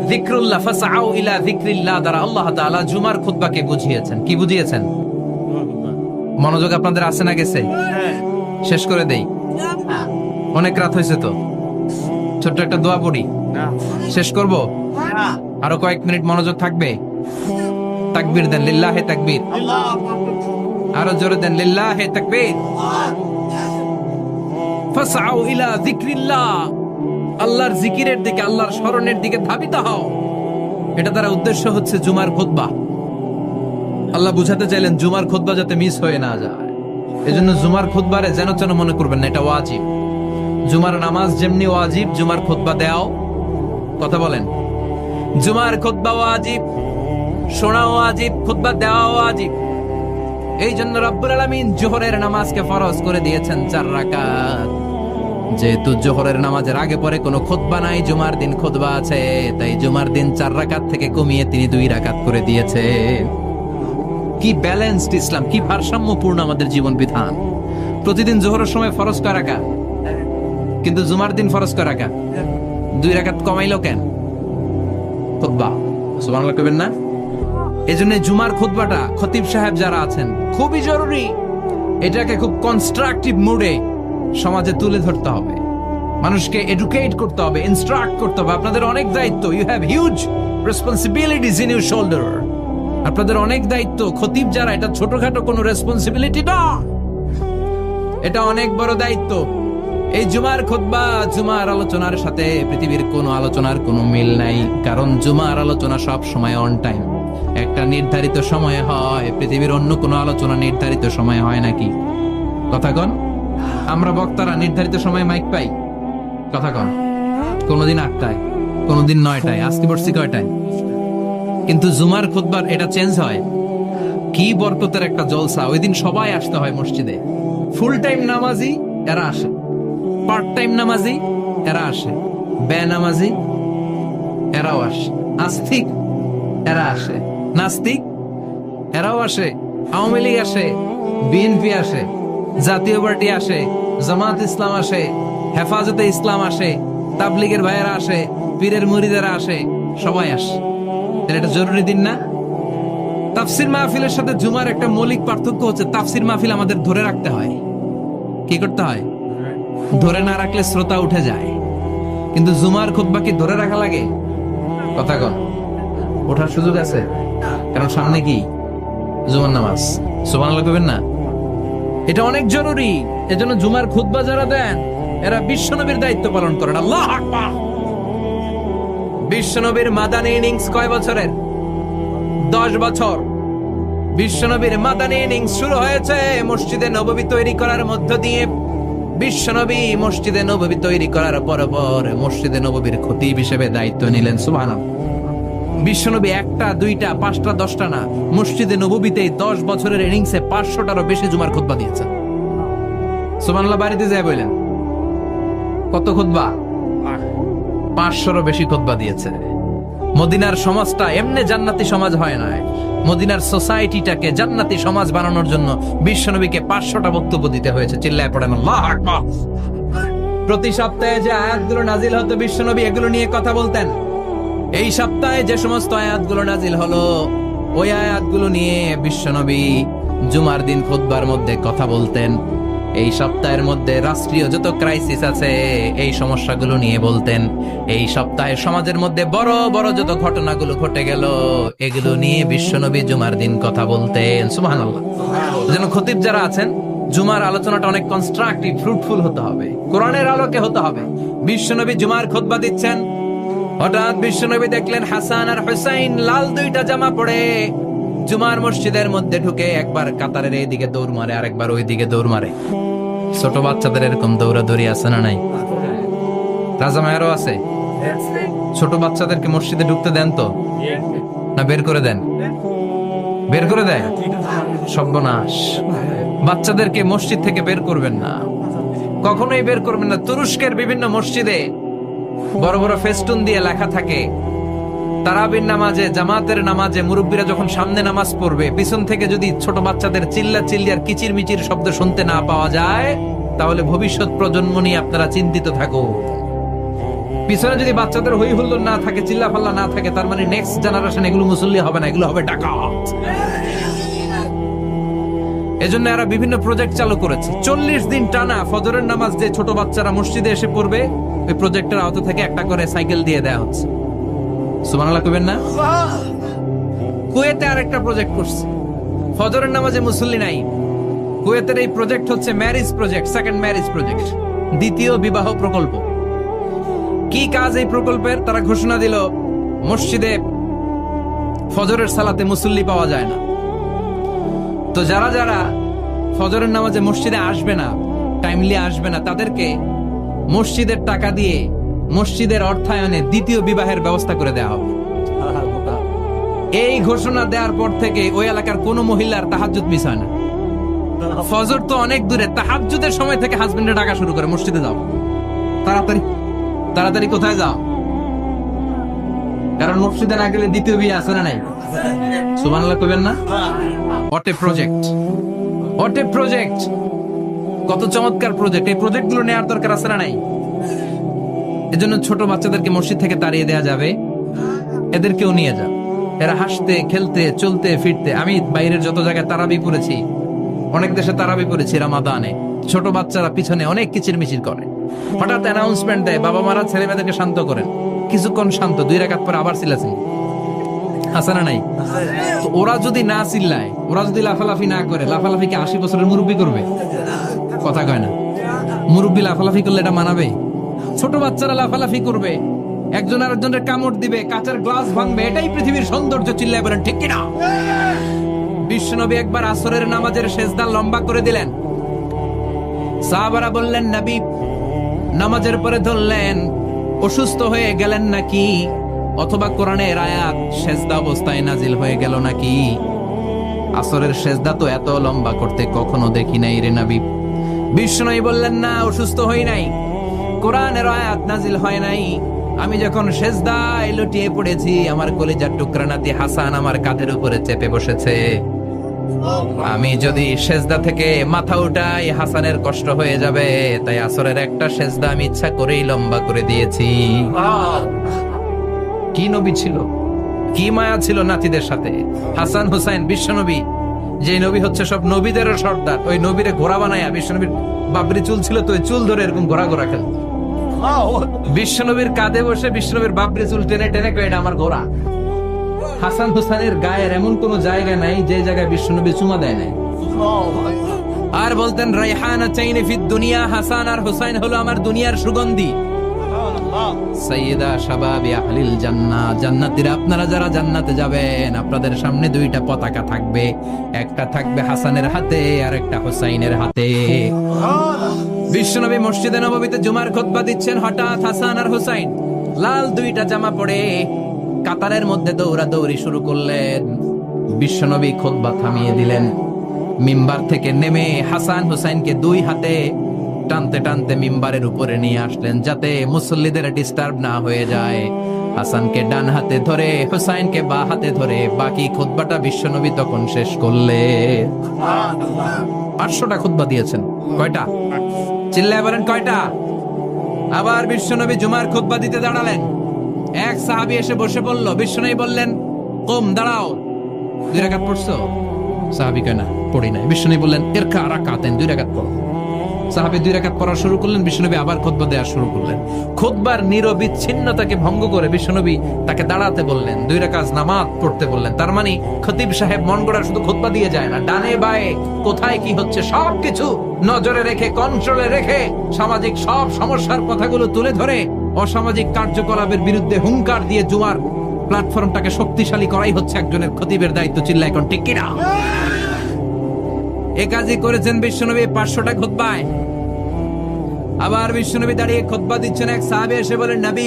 যিকরুল্লাহ, ফাসআউ ইলা যিকরিল্লাহ দ্বারা আল্লাহ তাআলা জুমার খুতবাকে বুঝিয়েছেন। কি বুঝিয়েছেন? মনোযোগ আপনাদের আছে না গেছে? শেষ করে দেই, অনেক রাত হয়েছে তো। ছোট্ট একটা দোয়া পড়ি, শেষ করব। আরো কয়েক মিনিট মনোযোগ থাকবে। তাকবীর দেন, লিল্লাহে তাকবীর। আরো জোরে দেন, লিল্লাহে তাকবীর। ফাসআউ ইলা যিকরিল্লাহ, আল্লাহর জিকিরের দিকে, আল্লাহর স্মরণের দিকে ধাবিত হও। এটা দ্বারা উদ্দেশ্য হচ্ছে জুমার খুতবা। আল্লাহ বুঝাতে চাইলেন জুমার খুতবা যাতে মিস হয়ে না যায়। এজন্য জুমার খুতবারে যেন তেন মনে করবেন না, এটা ওয়াজিব। জুমার নামাজ যেমনি ওয়াজিব, জুমার খুতবা দেও, কথা বলেন, জুমার খুতবা ওয়াজিব, শোনা ওয়াজিব, খুতবা দেওয়া ওয়াজিব। এই জন্য রব্বুল আলামিন জোহরের নামাজকে ফরজ করে দিয়েছেন 4 রাকাত। যেহেতু জোহরের নামাজের আগে পরে কোনো খুতবা নাই, জুমার দিন খুতবা আছে, তাই জুমার দিন 4 রাকাত থেকে কমিয়ে তিনি 2 রাকাত করে দিয়েছে। কি ব্যালেন্সড ইসলাম, কি ভারসাম্যপূর্ণ আমাদের জীবন বিধান। প্রতিদিন জোহরের সময় ফরজ কয় রাকাত, কিন্তু জুমার দিন ফরজ কয় রাকাত, 2 রাকাত কমাইলো কেন? খুতবা, সুবহানাল্লাহ কইবেন না? এজন্য জুমার খুতবাটা খতিব সাহেব যারা আছেন খুবই জরুরি। এটাকে খুব কনস্ট্রাকটিভ মুডে সমাজে তুলে ধরতে হবে, মানুষকে এডুকেট করতে হবে, ইনস্ট্রাক্ট করতে হবে। আপনাদের অনেক দায়িত্ব, you have huge responsibilities in your shoulder. আপনাদের অনেক দায়িত্ব। খতিব যারা, এটা ছোটখাটো কোনো রেসপন্সিবিলিটি না, এটা অনেক বড় দায়িত্ব। এই জুমার খুতবা, জুমার আলোচনার সাথে পৃথিবীর কোনো আলোচনার কোনো মিল নাই, কারণ জুমার আলোচনা সব সময় অন টাইম, একটা নির্ধারিত সময়ে হয়। পৃথিবীর অন্য কোনো আলোচনা নির্ধারিত সময়ে হয় নাকি? কথা কন। আমরা বক্তারা নির্ধারিত সময়ে মাইক পাই, কথা কন। কোনদিন 8টায়, কোনদিন 9টায়, আজকে বসছি কয়টায়? কিন্তু জুমার খুতবার এটা চেঞ্জ হয়। কি বরকতের একটা জলসা। ওই দিন সবাই আসতে হয় মসজিদে। ফুল টাইম নামাজি এরা আসে, পার্ট টাইম নামাজি এরা আসে, বেনামাজি এরাও আসে, আস্তিক এরা আসে, নাস্তিক এরাও আসে, আওয়ামী লীগ আসে, বিএনপি আসে, জাতীয় পার্টি আসে, জামাত ইসলাম আসে, হেফাজতে ইসলাম আসে, তাবলিগের ভাইয়েরা আসে, পীরের মুরিদেরা আসে, সবাই আসে। এটা জরুরি দিন না? তাফসির মাহফিলের সাথে জুমার একটা মৌলিক পার্থক্য হচ্ছে, তাফসির মাহফিল আমাদের ধরে রাখতে হয়। কি করতে হয়? ধরে না রাখলে শ্রোতা উঠে যায়। কিন্তু জুমার খুতবা কি ধরে রাখা লাগে? কথা কন। ওঠার সুযোগ আছে, কারণ সামনে কি জুমার নামাজ। সুবহানাল্লাহ কইবেন না? এটা অনেক জরুরি। এজন্য জুমার খুতবা যারা দেন এরা বিশ্বনবীর দায়িত্ব পালন করেন। আল্লাহু আকবার। বিশ্বনবীর মাদানী ইনিংস কয় বছরের? 10 বছর। বিশ্বনবীর মাদানী ইনিংস শুরু হয়েছে মসজিদে নববী তৈরি করার মধ্য দিয়ে। বিশ্বনবী মসজিদে নববী তৈরি করার পর মসজিদে নববীর খতিব হিসেবে দায়িত্ব নিলেন। সুবহানাল্লাহ। বিশ্বনবী 1টা 2টা 5টা 10টা না, মসজিদে নববীতে 10 বছরের ইনিংসে 500টারও বেশি জুমার খুতবা দিয়েছেন। সুবহানাল্লাহ। বাড়িতে যায় বললেন কত খুতবা? 500রও বেশি খুতবা দিয়েছে। মদিনার সমাজটা এমনি জান্নাতি সমাজ হয় না। মদিনার সোসাইটিটাকে জান্নাতি সমাজ বানানোর জন্য বিশ্বনবীকে 500টা বক্তব্য দিতে হয়েছে। চিল্লায় পড়েন আল্লাহু আকবার। প্রতি সপ্তাহে যে আয়াতগুলো নাজিল হতো বিশ্বনবী এগুলো নিয়ে কথা বলতেন। এই সপ্তাহে যে সমস্ত আয়াতগুলো নাজিল হলো ওই আয়াতগুলো নিয়ে বিশ্বনবী জুমার দিন খুতবার মধ্যে কথা বলতেন। এই সপ্তাহের মধ্যে রাষ্ট্রীয় যত ক্রাইসিস আছে এই সমস্যাগুলো নিয়ে বলতেন। এই সপ্তাহে সমাজের মধ্যে বড় বড় যত ঘটনাগুলো ঘটে গেল এগুলো নিয়ে বিশ্বনবী জুমার দিন কথা বলতেন। সুবহানাল্লাহ। যেন খতিব যারা আছেন জুমার আলোচনাটা অনেক কনস্ট্রাকটিভ, ফ্রুটফুল হতে হবে, কোরআনের আলোকে হতে হবে। বিশ্বনবী জুমার খুতবা দিচ্ছেন, হঠাৎ বিশ্বনবী দেখলেন হাসান আর হুসাইন লাল 2টা জামা পরে জুমার মসজিদের মধ্যে ঢুকে একবার কাতারের এইদিকে দৌড় মারে, আরেকবার ওই দিকে দৌড় মারে। ছোট বাচ্চাদের এরকম দৌড়াদৌড়ি আছে না নাই? রাজা মায়েরও আছে। ছোট বাচ্চাদেরকে মসজিদে ঢুকতে দেন তো না বের করে দেন? বের করে দেয়। সর্বনাশ। বাচ্চাদেরকে মসজিদ থেকে বের করবেন না, কখনোই বের করবেন না। তুরস্কের বিভিন্ন মসজিদে বড় বড় ফেস্টুন দিয়ে লেখা থাকে তারাবির নামাজে, জামাতের নামাজে মুরব্বীরা যখন সামনে নামাজ পড়বে পিছন থেকে যদি ছোট বাচ্চাদের চিল্লা চিল্লি আর কিচির মিচির শব্দ শুনতে না পাওয়া যায় তাহলে ভবিষ্যৎ প্রজন্ম নিয়ে আপনারা চিন্তিত থাকো। পিছনে যদি বাচ্চাদের হই হুল্লোড় না থাকে, চিল্লা ফাল্লা না থাকে, তার মানে নেক্সট জেনারেশন এগুলো মুসল্লি হবে না, এগুলো হবে ডাকাত। এজন্য এরা বিভিন্ন প্রজেক্ট চালু করেছে। 40 দিন টানা ফজরের নামাজ যে ছোট বাচ্চারা মসজিদে এসে পড়বে ওই প্রজেক্টের আওতা থেকে একটা করে সাইকেল দিয়ে দেয়া হচ্ছে। সুবহানাল্লাহ কইবেন না? কুয়েতে আরেকটা প্রজেক্ট করছে, ফজরের নামাজে মুসল্লি নাই। কুয়েতের এই প্রজেক্ট হচ্ছে marriage project, second marriage project, দ্বিতীয় বিবাহ প্রকল্প। কি কাজ এই প্রকল্পের? তারা ঘোষণা দিল মসজিদে ফজরের সালাতে মুসল্লি পাওয়া যায় না, তো যারা যারা ফজরের নামাজে মসজিদে আসবে না, টাইমলি আসবে না, তাদেরকে মসজিদের টাকা দিয়ে মসজিদের অর্থায়নে দ্বিতীয় বিবাহের ব্যবস্থা করে দেওয়া হবে। এই ঘোষণা দেওয়ার পর থেকে ওই এলাকার কোন মহিলার তাহাজ্জুদ মিস হয় না। ফজর তো অনেক দূরে, তাহাজ্জুদের সময় থেকে হাজবেন্ডের ডাকা শুরু করে, মসজিদে যাও, তাড়াতাড়ি তাড়াতাড়ি কোথায় যাও, কারণ মসজিদে না গেলে দ্বিতীয় বিয়ে আছে না নাই? সুবহানাল্লাহ কইবেন না? What a project, what a project, কত চমৎকার প্রজেক্ট। এই প্রজেক্ট গুলো নেওয়ার দরকার আছে না নাই? এজন্য ছোট বাচ্চাদেরকে মসজিদ থেকে তাড়িয়ে দেওয়া যাবে, এদেরকেও নিয়ে যা, এরা হাসতে খেলতে চলতে ফিরতে। আমি বাইরের যত জায়গায় তারাবি পড়েছি, অনেক দেশে তারাবি পড়েছি রামাদানে, ছোট বাচ্চারা পিছনে অনেক কিচিরমিচির করে, হঠাৎ অ্যানাউন্সমেন্ট দেয় বাবা মারা ছেলে মেয়েদেরকে শান্ত করেন, কিছুক্ষণ শান্ত, 2 রাকাত পরে আবার চিল্লাছেন, হাসানা নাই? তো ওরা যদি না চিল্লায়, ওরা যদি লাফালাফি না করে, লাফালাফি কি 80 বছরের মুরব্বী করবে? কথা কয় না। মুরব্বী লাফালাফি করলে এটা মানাবে? ছোট বাচ্চারা লাফালাফি করবে, একজন আরেকজনের কামড় দিবে, কাঁচের গ্লাস ভাঙবে, এটাই পৃথিবীর সৌন্দর্য। চিল্লায় বলেন ঠিক কিনা? বিশ্বনবী একবার আসরের নামাজের সেজদা লম্বা করে দিলেন, সাহাবারা বললেন নবী, নামাজের পরে ধরলেন অসুস্থ হয়ে গেলেন নাকি, অথবা কোরআনের আয়াত সেজদা অবস্থায় নাজিল হয়ে গেল নাকি? আসরের সেজদা তো এত লম্বা করতে কখনো দেখি নাই রে নবী। বিশ্বনবী বললেন না, অসুস্থ হই নাই, কোরআনের আয়াত নাজিল হয় নাই, আমি যখন সেজদায় লুটিয়ে পড়েছি, আমার কলিজার টুকরা নাতি হাসান আমার কাঁধের উপরে চেপে বসেছে, আমি যদি সেজদা থেকে মাথা উঠাই হাসানের কষ্ট হয়ে যাবে, তাই আসরের একটা সেজদা আমি ইচ্ছা করেই লম্বা করে দিয়েছি। কি নবী ছিল, কি মায়া ছিল নাতিদের সাথে। হাসান হুসাইন, বিশ্বনবী যে নবী হচ্ছে সব নবীদেরও সর্দার, ওই নবীরে ঘোড়া বানায়া, বিশ্বনবীর বাবরি চুল ছিল তো, ওই চুল ধরে এরকম ঘোড়া ঘোড়া খেল, বিশ্বনবীর কাঁধে বসে বিশ্বনবীর বাবরি চুল টেনে টেনে কয়ে এটা আমার ঘোড়া। হাসান হুসাইনের গায়ের এমন কোন জায়গা নাই যে জায়গায় বিশ্বনবী চুমা দেয় নাই। আর বলতেন রাইহানা চাইনে ফিদ দুনিয়া, হাসান আর হুসাইন হলো আমার দুনিয়ার সুগন্ধি। সাইয়্যিদা শাবাবি আহলিল জান্নাহ, জান্নাতীরা আপনারা যারা জান্নাতে যাবেন, আপনাদের সামনে 2টা পতাকা থাকবে, একটা থাকবে হাসানের হাতে আর একটা হুসাইনের হাতে। বিশ্বনবী মসজিদে নববীতে জুমার খুতবা দিচ্ছেন, হঠাৎ হাসান আর হুসাইন লাল 2টা জামা পরে কাতারের মধ্যে দৌড়াদৌড়ি শুরু করলেন। বিশ্বনবী খুতবা থামিয়ে দিলেন, মিম্বার থেকে নেমে হাসান হুসাইনকে 2 হাতে টানতে টানতে মিম্বারের উপরে নিয়ে আসলেন, যাতে মুসল্লিদের ডিস্টার্ব না হয়ে যায়। হাসানকে ডান হাতে ধরে, হুসাইনকে বা হাতে ধরে বাকি খুতবাটা বিশ্বনবী তখন শেষ করলেন। 500টা খুতবা দিয়েছেন। কয়টা? চিল্লায় বলেন কয়টা? আবার বিশ্বনবী জুমার খুতবা দিতে দাঁড়ালেন, এক সাহাবী এসে বসে পড়ল, বিশ্বনবী বললেন কম, দাঁড়াও, 2 রাকাত পড়ছো? সাহাবী কয় না, পড়ি নাই। বিশ্বনবী বললেন ইরকা রাকাতাইন, 2 রাকাত পড়ো। সাহাবী 2 রাকাত পড়া শুরু করলেন, বিশ্বনবী আবার খুতবা দেওয়া শুরু করলেন। খুতবার নিরবিচ্ছিন্নতাকে ভঙ্গ করে বিশ্বনবী তাকে দাঁড়াতে বললেন, 2 রাকাত নামাজ পড়তে বললেন। তার মানে খতিব সাহেব মন গড়া শুধু খুতবা দিয়ে যায় না, ডানে বায়ে কোথায় কি হচ্ছে সবকিছু নজরে রেখে, কন্ট্রোলে রেখে, সামাজিক সব সমস্যার কথাগুলো তুলে ধরে অসামাজিক কার্যকলাপের বিরুদ্ধে হুঙ্কার দিয়ে জুমার প্ল্যাটফর্মটাকে শক্তিশালী করাই হচ্ছে একজনের খতিবের দায়িত্ব। চিল্লা এখন ঠিক কিনা? এ কাজই করেছেন বিশ্বনবী 500টা খুতবায়। আবার বিশ্বনবী দাঁড়িয়ে খুতবা দিচ্ছেন, এক সাহাবী এসে বলেন নবী,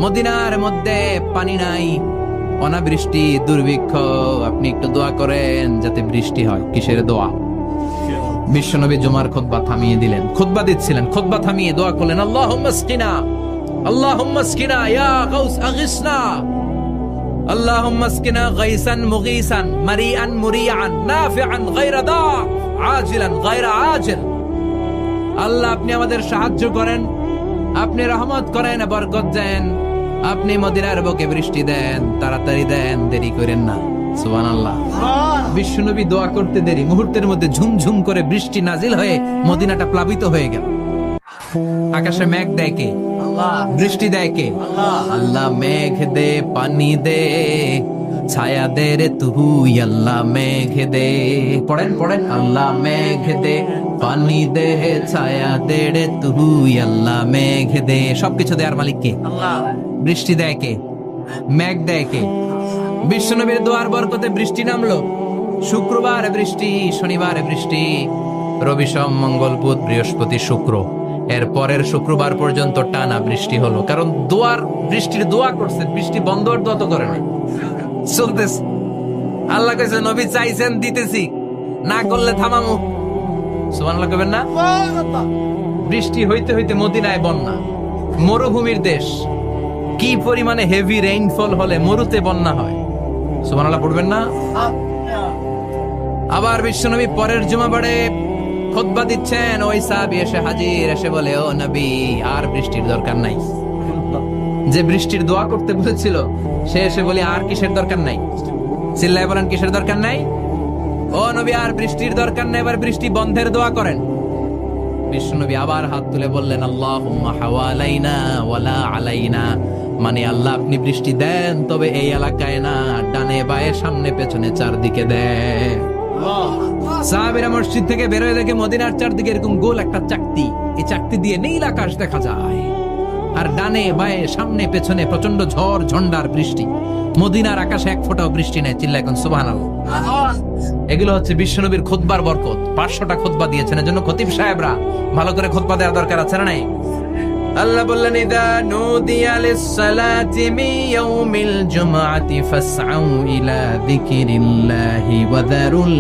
মদিনার মধ্যে পানি নাই, অনাবৃষ্টি, দুর্ভিক্ষ, আপনি একটু দোয়া করেন যাতে বৃষ্টি হয়। কিসের দোয়া? বিশ্বনবী জুমার খুতবা থামিয়ে দিলেন, খুতবা দিচ্ছিলেন, খুতবা থামিয়ে দোয়া করলেন, আল্লাহুম্মা আসকিনা, আল্লাহুম্মা আসকিনা ইয়া গাউস আগিসনা, আল্লাহুম্মা আসকিনা গাইসান মুগীসান মারিআন মুরিআন নাফিআন গায়রা দা আজিলান গায়রা আজিল। আল্লাহ আপনি আমাদের সাহায্য করেন, আপনি রহমত করেন, বরকত দেন, আপনি মদিনার বুকে বৃষ্টি দেন, তাড়াতাড়ি দেন, দেরি করেন না। সুবহানাল্লাহ। বিশ্বনবী দোয়া করতে দেরি, মুহূর্তের মধ্যে ঝুমঝুম করে বৃষ্টি নাজিল হয়ে মদিনাটা প্লাবিত হয়ে গেল। আকাশে মেঘ দেয় কে? বৃষ্টি দেয় কে? আল্লাহ মেঘ দে, পানি দে, ছায়া দে রে তুই আল্লাহ মেঘ দে। পড়েন পড়েন, আল্লাহ মেঘ দে, পানি দে, ছায়া দে রে তুই আল্লাহ মেঘ দে। সবকিছু দেয়ার মালিক কে? আল্লাহ। বৃষ্টি দেয় কে? মেঘ দেয় কে? বিশ্বনবীর দোয়ার বরকতে বৃষ্টি নামলো। শুক্রবার বৃষ্টি, শনিবার বৃষ্টি, রবি সোম মঙ্গল বুধ বৃহস্পতি শুক্র, এর পরের শুক্রবার পর্যন্ত টানা বৃষ্টি হলো। কারণ দোয়ার বৃষ্টির দোয়া করছেন, বৃষ্টি বন্ধ হওয়ার দোয়া তো করে না, চলতেছে। আল্লাহ কইছে নবী চাইছেন দিতেছি, না করলে থামামু। সুবহানাল্লাহ কইবেন না? বৃষ্টি হইতে হইতে মদিনায় বন্যা, মরুভূমির দেশ, কি পরিমাণে হেভি রেইনফল হলে মরুতে বন্যা হয়। সুবহানাল্লাহ পড়বেন না? আবার বিশ্বনবী পরের জুমাবারে খুতবা দিচ্ছেন, ওই সাহাবী এসে হাজির, এসে বলে, ও নবী আর বৃষ্টির দরকার নাই। যে বৃষ্টির দোয়া করতে বলেছিল সে এসে বলে আর কিসের দরকার নাই? চিল্লায় বলেন কিসের দরকার নাই? ও নবী আর বৃষ্টির দরকার নাই, এবার বৃষ্টি বন্ধের দোয়া করেন। বিশ্বনবী আবার হাত তুলে বললেন, আল্লাহুম্মা হাওয়ালাইনা ওয়ালা আলাইনা, মানে আল্লাহ আপনি বৃষ্টি দেন, তবে এই এলাকায় না, ডানে বায়ে সামনে পেছনে চারদিকে দেন। সাহাবীরা মসজিদ থেকে বের হয়ে দেখে মদিনার চারদিকে এরকম গোল একটা চাকতি, এই চাকতি দিয়ে নীল আকাশ দেখা যায়, আর ডানে বায়ে সামনে পেছনে প্রচন্ড ঝড় ঝন্ডার বৃষ্টি। মদিনার আকাশে এক ফোঁটাও বৃষ্টি নেই। চিল্লায় এখন সুবহানাল্লাহ। এগুলো হচ্ছে বিশ্বনবীর খুতবার বরকত। 500টা খুতবা দিয়েছেন, এজন্য খতিব সাহেবরা ভালো করে খুতবা দেওয়ার দরকার আছে না নাই? আল্লাহ বললেন, ইদা নুদিয়া লিস-সালাতি মিন ইয়াউমিল জুমআতি ফাসআউ ইলা যিকিরিল্লাহি ওয়া যারুল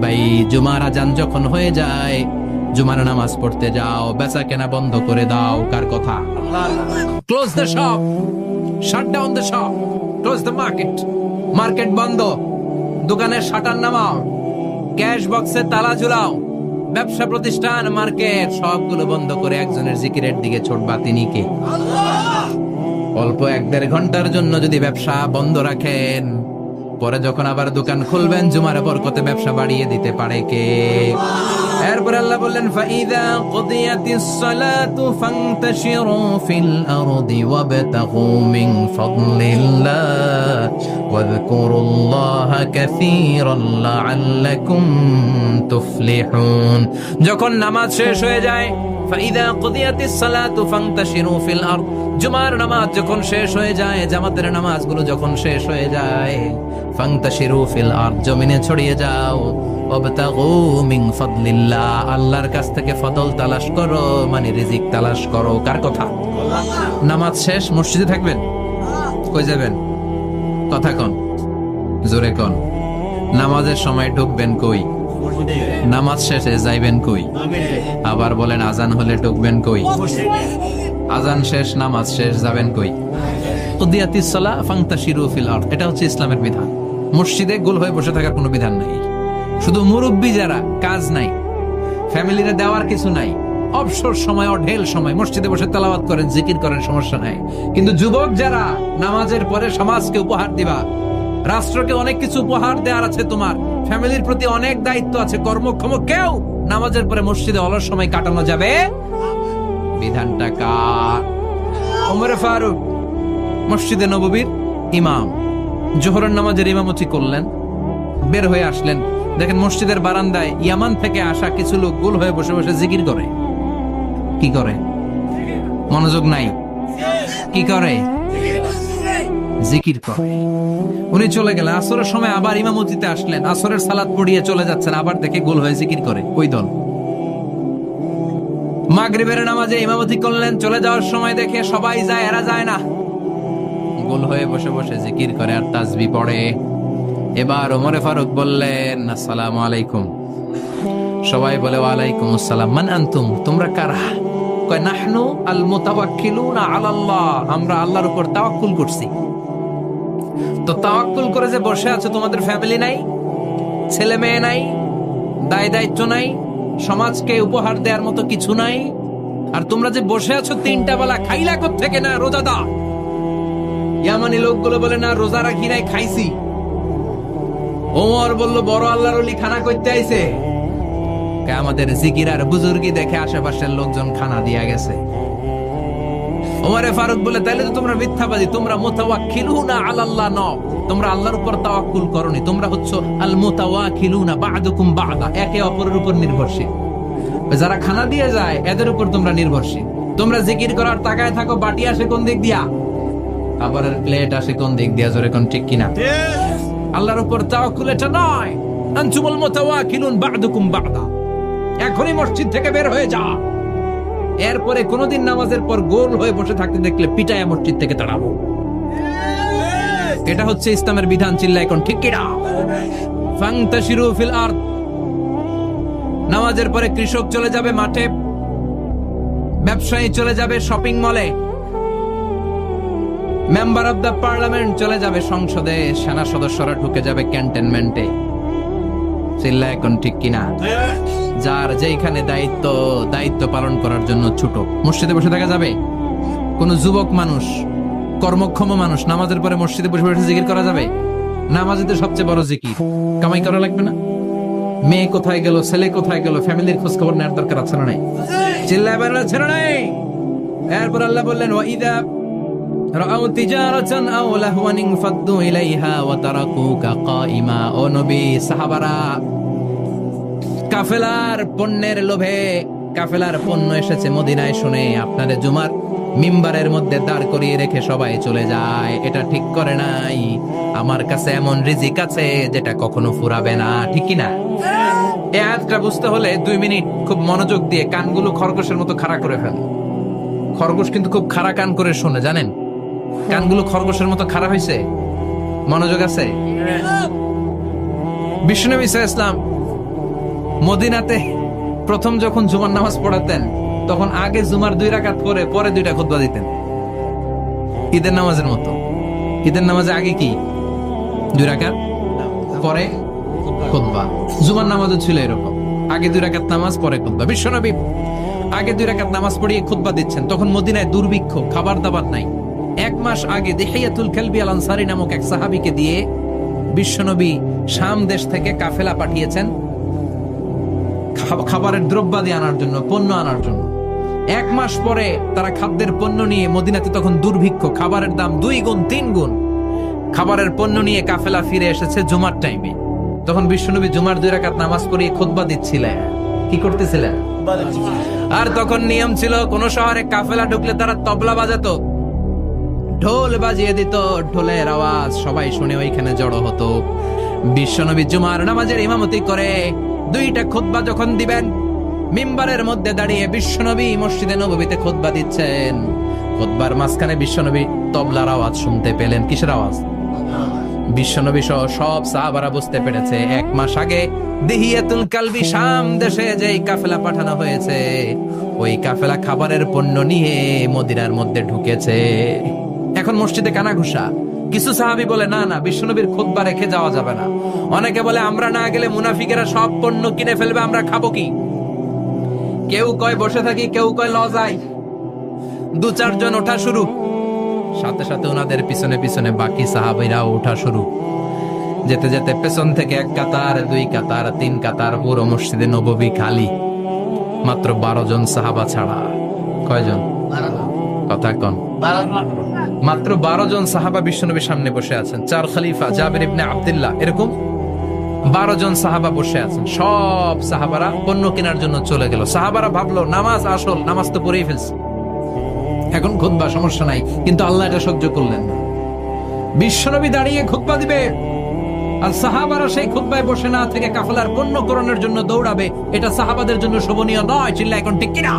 বাই। জুমার আযান যখন হয়ে যায়, জুমার নামাজ পড়তে যাও, বেচা কেনা বন্ধ করে দাও। কার কথা? Allah. Close the shop, shut down the shop, close the market. Market বন্ধ, দোকানের শাটার নামাও, ক্যাশ বক্সে তালা ঝুলাও, ব্যবসা প্রতিষ্ঠান মার্কেট সবগুলো বন্ধ করে একজনের জিকিরের দিকে ছোটবা। তিনি কে? আল্লাহ। অল্প 1-1.5 ঘন্টার জন্য যদি ব্যবসা বন্ধ রাখেন, পরে যখন আবার দোকান খুলবেন জুমার বরকতে ব্যবসা বাড়িয়ে দিতে পারে কে? এরপর আল্লাহ বললেন, ফাইদা কুদিয়াতিস সালাতু ফান্তাশিরু ফিল আরদি ওয়াবতাগু মিন ফাদলিল্লাহ ওয়াযকুরুল্লাহা কাসীরান লাআল্লাকুম তুফলিহুন। যখন নামাজ শেষ হয়ে যায়, ফাইদা কুদিয়াতিস সালাতু ফান্তাশিরু ফিল আরদ, জুমার নামাজ যখন শেষ হয়ে যায়, জামাতের নামাজগুলো যখন শেষ হয়ে যায়, ফান্তাশিরু ফিল আরদ, জমিনে ছড়িয়ে যাও, ওয়াবতাগু মিন ফাদলিল্লাহ, আল্লাহর কাছ থেকে ফদল তালাশ করো, মানে রিজিক তালাশ করো। কার কথা? নামাজ শেষ মসজিদে থাকবেন, কই যাবেন? কথা কোন, জোরে কোন। নামাজের সময় ঢুকবেন কই? নামাজ শেষে যাইবেন কই? আবার বলেন, আজান হলে ঢুকবেন কই? আজান শেষ, নামাজ শেষ, যাবেন কই? কুদিয়াতিস সালাহ ফান্তাশিরু ফিল আরদ, এটা হচ্ছে ইসলামের বিধান। মসজিদে গোল হয়ে বসে থাকার কোনো বিধান নাই। শুধু মুরব্বী যারা, কাজ নাই, ফ্যামিলিরে দেওয়ার কিছু নাই, অবসর সময় অঢেল সময় মসজিদে বসে তেলাওয়াত করেন, জিকির করেন, সমস্যা নাই। কিন্তু যুবক যারা, নামাজের পরে সমাজকে উপহার দিবা, রাষ্ট্রকে অনেক কিছু উপহার দেওয়ার আছে, তোমার ফ্যামিলির প্রতি অনেক দায়িত্ব আছে, কর্মক্ষম কেউ নামাজের পরে মসজিদে অলস সময় কাটানো যাবে? বিধানটা কার? ওমর ফারুক মসজিদে নববীর ইমাম, জোহরের নামাজের ইমামতি করলেন, বের হয়ে আসলেন, দেখেন মসজিদের বারান্দায় ইয়ামান থেকে আসা কিছু লোক গোল হয়ে বসে বসে জিকির করে। কি করে? মনোযোগ নাই। কি করে? জিকির করে। উনি চলে গেলেন, আসরের সময় আবার ইমামতিতে আসলেন, আসরের সালাত পড়িয়ে চলে যাচ্ছেন, আবার দেখে গোল হয়ে জিকির করে। ওই দল। মাগরিবের নামাজে ইমামতি করলেন, চলে যাওয়ার সময় দেখে সবাই যায়, এরা যায় না, গোল হয়ে বসে বসে জিকির করে আর তাসবিহ পড়ে। এবার ওমরে ফারুক বললেন, আসসালামু আলাইকুম। সবাই বলে, ওয়ালাইকুম আসসালাম। মান আনতুম, তোমরা কারা? কয়, নাহনু আল মুতাওয়াক্কিলুনা আলাল্লাহ, আমরা আল্লাহর উপর তাওয়াক্কুল করছি। তো তাওয়াক্কুল করে যে বসে আছো, তোমাদের ফ্যামিলি নাই, ছেলে মেয়ে নাই, দায় দায়িত্ব নাই, সমাজকে উপহার দেওয়ার মতো কিছু নাই, আর তোমরা যে বসে আছো 3টা বেলা, খাইলা কোত্থেকে? না রোজাদা। ইয়ামানি লোকগুলো বলে, না রোজা রাখি নাই, খাইছি। ওমর বলল, বড় আল্লাহর ওলি খানা করতে আইছে। আমাদের জিকির আর বুজুর্গি দেখে আশেপাশের লোকজন খানা দিয়া গেছে। ওমরে ফারুক বলে, তাইলে তো তোমরা মিথ্যাবাদী, তোমরা মুতাওয়াক্কিলুনা আলাল্লাহ নও, তোমরা আল্লাহর উপর তাওয়াক্কুল করনি, তোমরা হচ্ছে আল মুতাওয়াক্কিলুনা বা'দুকুম বা'দা, একে অপরের উপর নির্ভরশীল। যারা খানা দিয়ে যায় এদের উপর তোমরা নির্ভরশীল। তোমরা জিকির করার তাকায় থাকো, বাটি আসে কোন দিক দিয়া, খাবারের প্লেট আসে কোন দিক দিয়া, জোরে কোন ঠিক কিনা? আল্লাহর উপর তাওয়াক্কুল এটা নয়। আনতুমুল মুতাওয়াক্কিলুন বা'দুকুম বা'দা, এখনই মসজিদ থেকে বের হয়ে যা। এরপরে কোনদিন নামাজের পর গোল হয়ে বসে থাকতে দেখলে পিটায়া মসজিদ থেকে তাড়াবো। এটা হচ্ছে ইসলামের বিধান। চিল্লায় কোন ঠিক কিনা? ফান্তাশিরু ফিল আরদ। নামাজের পরে কৃষক চলে যাবে মাঠে, ব্যবসায়ী চলে যাবে শপিং মলে, মেম্বার অব দ্য পার্লামেন্ট চলে যাবে সংসদে, সেনা সদস্যরা ঢুকে যাবে ক্যান্টনমেন্টে। চিল্লায় কোন ঠিক কিনা? যার যেখানে দায়িত্ব পালন করার জন্য ছুট। মসজিদে বসে থাকা যাবে? কোন যুবক মানুষ, কর্মক্ষম মানুষ নামাজের পরে মসজিদে বসে বসে জিকির করা যাবে? নামাজে তো সবচেয়ে বড় জিকির, কামাই করা লাগবে না? মেয়ে কোথায় গেল, ছেলে কোথায় গেল, ফ্যামিলির খোঁজ খবর নেওয়ার দরকার আছে না নাই? চিল্লায় বলেন আছে না নাই? এরপর আল্লাহ বললেন, ওয়াইদা রাআউ তিজারাতান আও লাহওয়ান ফাদ্দু ইলাইহা ওয়া তারাকুকা কাইমা। ও নবী, সাহাবারা কাফেলার পণ্যের লোভে, কাফেলার পণ্য এসেছে মদিনায় শুনে আপনারে জুমার মিম্বারের মধ্যে দাঁড় করিয়ে রেখে সবাই চলে যায়। এটা ঠিক করে নাই। আমার কাছে এমন রিজিক আছে যেটা কখনো ফুরাবে না, ঠিক কি না? এই আয়াতটা বুঝতে হলে 2 মিনিট খুব মনোযোগ দিয়ে কানগুলো খরগোশের মতো খাড়া করে ফেলেন। খরগোশ কিন্তু খুব খাড়া কান করে শোনে, জানেন? কানগুলো খরগোশের মতো খাড়া হয়েছে। মনোযোগ আছে? বিশ্বনবী সাল্লাল্লাহু আলাইহি ওয়াসাল্লাম মদিনাতে প্রথম যখন জুমার নামাজ পড়াতেন, তখন আগে জুমার 2 রাকাত পরে 2টা খুতবা দিতেন, ঈদের নামাজের মতো। ঈদের নামাজে আগে কি 2 রাকাত, পরে খুতবা। জুমার নামাজও ছিল এরকম, আগে 2 রাকাত নামাজ, পরে খুতবা। বিশ্বনবী আগে 2 রাকাত নামাজ পড়িয়ে খুতবা দিচ্ছেন। তখন মদিনায় দুর্ভিক্ষ, খাবার দাবার নাই। 1 মাস আগে দিহিয়াতুল কালবি আল আনসারী নামক এক সাহাবীকে দিয়ে বিশ্বনবী শাম দেশ থেকে কাফেলা পাঠিয়েছেন খাবারের দ্রব্যাদি আনার জন্য, পণ্য আনার জন্য। 1 মাস পরে তারা খাদ্যের পণ্য নিয়ে, মদিনাতে তখন দুর্ভিক্ষ, খাবারের দাম 2 গুণ 3 গুণ, খাবারের পণ্য নিয়ে কাফেলা ফিরে এসেছে জুমার টাইমে। তখন বিশ্বনবী জুমার 2 রাকাত নামাজ পড়িয়ে খুতবা দিচ্ছিলেন। কি করতেছিলেন? আর তখন নিয়ম ছিল, কোন শহরে কাফেলা ঢুকলে তারা তবলা বাজাতো, ঢোল বাজিয়ে দিত, ঢোলের আওয়াজ সবাই শুনে ওইখানে জড়ো হতো। বিশ্বনবী জুমার নামাজের ইমামতি করে 2টা খুতবা যখন দিবেন, মিম্বারের মধ্যে দাঁড়িয়ে বিশ্বনবী মসজিদে নববীতে খুতবা দিচ্ছেন। খুতবার মাঝখানে বিশ্বনবী তবলার আওয়াজ শুনতে পেলেন। কিসের আওয়াজ? বিশ্বনবী সহ সব সাহাবারা বুঝতে পেরেছে 1 মাস আগে দিহিয়াতুল কালবি শাম দেশে যেই কাফেলা পাঠানো হয়েছে, ওই কাফেলা খাবারের পণ্য নিয়ে মদিনার মধ্যে ঢুকেছে। এখন মসজিদে কানাঘুষা। কিছু সাহাবী বলে, না না, বিশ্বনবীর খুতবা রেখে যাওয়া যাবে না। অনেকে বলে, আমরা না গেলে মুনাফিকেরা সব পণ্য কিনে ফেলবে, আমরা খাবো কি? কেউ কয় বসে থাকি, কেউ কয় ল যাই। 2-4 জন ওঠা শুরু, সাথে সাথে ওনাদের পিছনে পিছনে বাকি সাহাবীরা ওঠা শুরু। যেতে যেতে পেছন থেকে 1 কাতার, 2 কাতার, 3 কাতার, পুরো মসজিদে নববী খালি, মাত্র 12 জন সাহাবা ছাড়া। কয়জন? কথা কন। মাত্র 12 জন সাহাবা বিশ্বনবীর সামনে বসে আছেন। 4 খলিফা, জাবির ইবনে আব্দুল্লাহ, এরকম 12 জন সাহাবা বসে আছেন। সব সাহাবারা পণ্য কেনার জন্য চলে গেল। সাহাবারা ভাবলো, নামাজ আসল, নামাজ তো পড়েই ফেলছে, এখন খুতবা সমস্যা নাই। কিন্তু আল্লাহ এটা সহ্য করলেন না। বিশ্বনবী দাঁড়িয়ে খুতবা দিবে, আর সাহাবারা সেই খুতবায় বসে না থেকে কাফেলার পণ্য করণের জন্য দৌড়াবে। এটা সাহাবাদের জন্য শোভনীয় নয়। চিল্লা এখন ঠিক কিনা?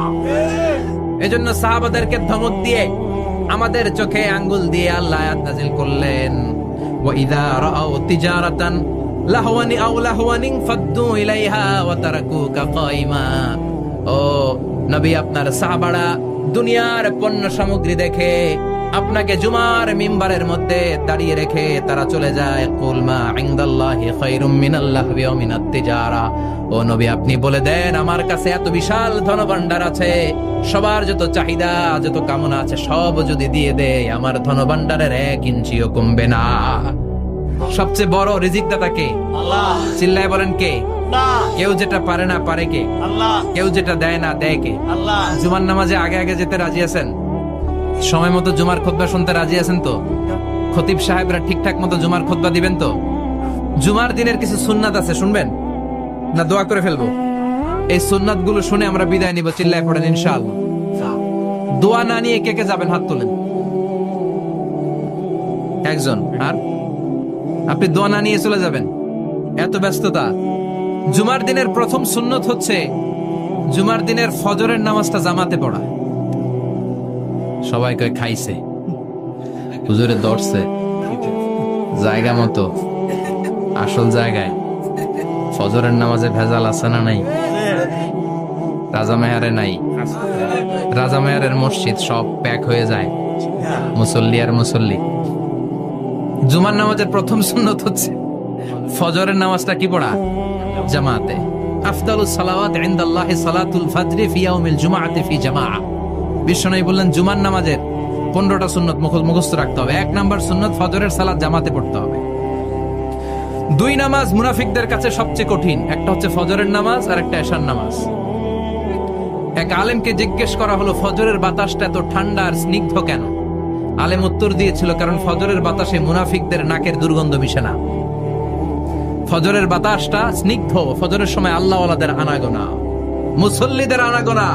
এজন্য সাহাবাদেরকে ধমক দিয়ে, আমাদের চোখে আঙ্গুল দিয়ে আল্লাহ আয়াত নাযিল করলেন, ওয়া ইযা রাআউ তিজারাতান লাহওয়ানি আও লাহওয়ানিন ফাদ্দু ইলাইহা ওয়া তারাকুকা কাইমা। ও নবী, আপনার সাহাবারা দুনিয়ার পণ্য সামগ্রী দেখে আপনাকে জুমার মিম্বারের মধ্যে দাঁড়িয়ে রেখে তারা চলে যায়। কুল মা ইনদাল্লাহি খায়রুম মিনাল লাহবি ওয়া মিনাত তিজারা। ও নবী, আপনি বলে দেন, আমার কাছে এত বিশাল ধনভাণ্ডার আছে, সবার যত চাহিদা, যত কামনা আছে সব যদি দিয়ে দেয়, আমার ধনভাণ্ডারের 1 ইঞ্চিও কমবে না। সবচেয়ে বড় রিজিকদাতা কে? আল্লাহ। চিল্লায় বলেন কে? আল্লাহ। কেউ যেটা পারে না পারে কে? আল্লাহ। কেউ যেটা দেয় না দেয় কে? আল্লাহ। জুমার নামাজে আগে আগে যেতে রাজি আছেন? সময় মতো জুমার খুতবা শুনতে রাজি আছেন তো? খতিব সাহেবরা ঠিকঠাক মতো জুমার খুতবা দিবেন তো? জুমার দিনের কিছু সুন্নাত আছে, শুনবেন না দোয়া করে ফেলবো? এই সুন্নাত গুলো শুনে আমরা বিদায় নিব, চিল্লায় পড়েন ইনশাআল্লাহ। দোয়া না নিয়ে কে কে যাবেন হাত তোলেন। একজন। আর আপনি দোয়া না নিয়ে চলে যাবেন, এত ব্যস্ততা। জুমার দিনের প্রথম সুন্নত হচ্ছে জুমার দিনের ফজরের নামাজটা জামাতে পড়া। সবাই কয় খাইছে, হুজুরে দর্শে জায়গা মতো আসল জায়গায় ফজরের নামাজে ভেজাল আছে না নাই? রাজা মেহারে নাই, রাজা মেহারের মসজিদ সব প্যাক হয়ে যায়, মুসল্লি আর মুসল্লি। জুমার নামাজের প্রথম সুন্নত হচ্ছে ফজরের নামাজটা কি পড়া? জামাতে। আফদালুস সালাওয়াত ইনদাল্লাহি সালাতুল ফাজরি ফি ইয়াউমিল জুমআতি ফি জামাআ। বিশ্বনবী বললেন জুমার নামাজের 15টা সুন্নত মুখস্থ রাখতে হবে। 1 নাম্বার সুন্নত ফজরের সালাত জামাতে পড়তে হবে। 2 নামাজ মুনাফিকদের কাছে সবচেয়ে কঠিন, একটা হচ্ছে ফজরের নামাজ আর একটা এশার নামাজ। এক আলেমকে জিজ্ঞেস করা হলো ফজরের বাতাসটা এত ঠান্ডা আর স্নিগ্ধ কেন? আলেম উত্তর দিয়েছিল কারণ ফজরের বাতাসে মুনাফিকদের নাকের দুর্গন্ধ মিশে না। ফজরের বাতাসটা স্নিগ্ধ, ফজরের সময় আল্লাহওয়ালাদের আনাগোনা, মুসল্লিদের আনাগোনা,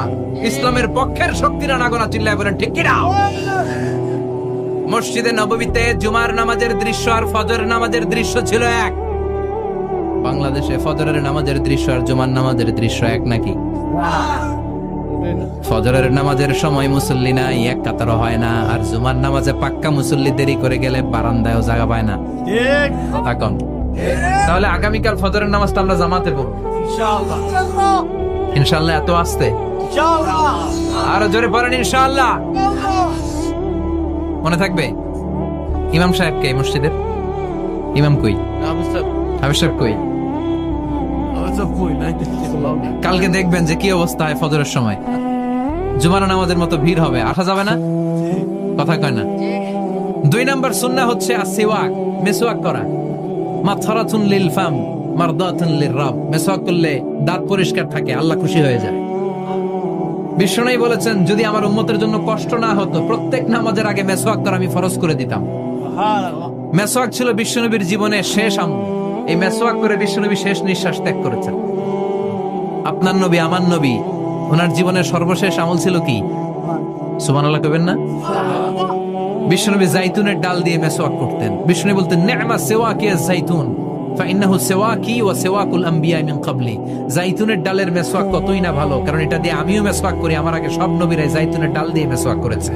ইসলামের পক্ষের শক্তির আনাগোনা। চিল্লায় বলেন ঠিক কিনা? মসজিদে নববীতে জুমার নামাজের দৃশ্য আর ফজরের নামাজের দৃশ্য ছিল এক। বাংলাদেশে ফজরের নামাজের দৃশ্য আর জুমার নামাজের দৃশ্য এক নাকি? ফজরের নামাজের সময় মুসল্লি নাই, এক কাতারও হয় না, আর জুমার নামাজে পাক্কা মুসল্লি দেরি করে গেলে বারান্দায়ও জায়গা পায় না। কথা কম। তাহলে আগামীকাল ফজরের নামাজটা আমরা জামাতে পড়ব ইনশাআল্লাহ। ইনশাআল্লাহ এত আসতে আর জোরে পড়েন ইনশাআল্লাহ। মনে থাকবে? ইমাম সাহেব কে মসজিদের? ইমাম কই? হাবিব সাহেব কই? কালকে দেখবেন যে কি অবস্থা হয় ফজরের সময়। জুমার নামাজের মতো ভিড় হবে, আসা যাবে না। কথা কয় না। 2 নাম্বার সুন্নাহ হচ্ছে আসওয়াক, মিসওয়াক করা। মাথরাতুন লিল ফাম মারদাতুন লিররাব। মিসওয়াক করলে দাঁত পরিষ্কার থাকে, আল্লাহ খুশি হয়ে যায়। বিশ্বনবী বলেছেন যদি আমার উম্মতের জন্য কষ্ট না হতো প্রত্যেক নামাজের আগে মিসওয়াক করা আমি ফরজ করে দিতাম। মিসওয়াক ছিল বিশ্বনবীর জীবনের শেষ আমল। এই মিসওয়াক করে বিশ্বনবী শেষ নিঃশ্বাস ত্যাগ করেছেন। আপনার নবী, আমার নবী, ওনার জীবনের সর্বশেষ আমল ছিল কি? সুবহানাল্লাহ কইবেন না? বিশ্বনবী জাইতুনের ডাল দিয়ে মিসওয়াক করতেন। বিশ্বনবী বলতেন নি'মা সিওয়াকি আয-যাইতুন ফাইন্নাহু সিওয়াকি ওয়া সিওয়াকুল আম্বিয়া মিন ক্বাবলি। জাইতুনের ডালের মিসওয়াক কতই না ভালো, কারণ এটা দিয়ে আমিও মিসওয়াক করি, আমার আগে সব নবীরাই জাইতুনের ডাল দিয়ে মিসওয়াক করেছে।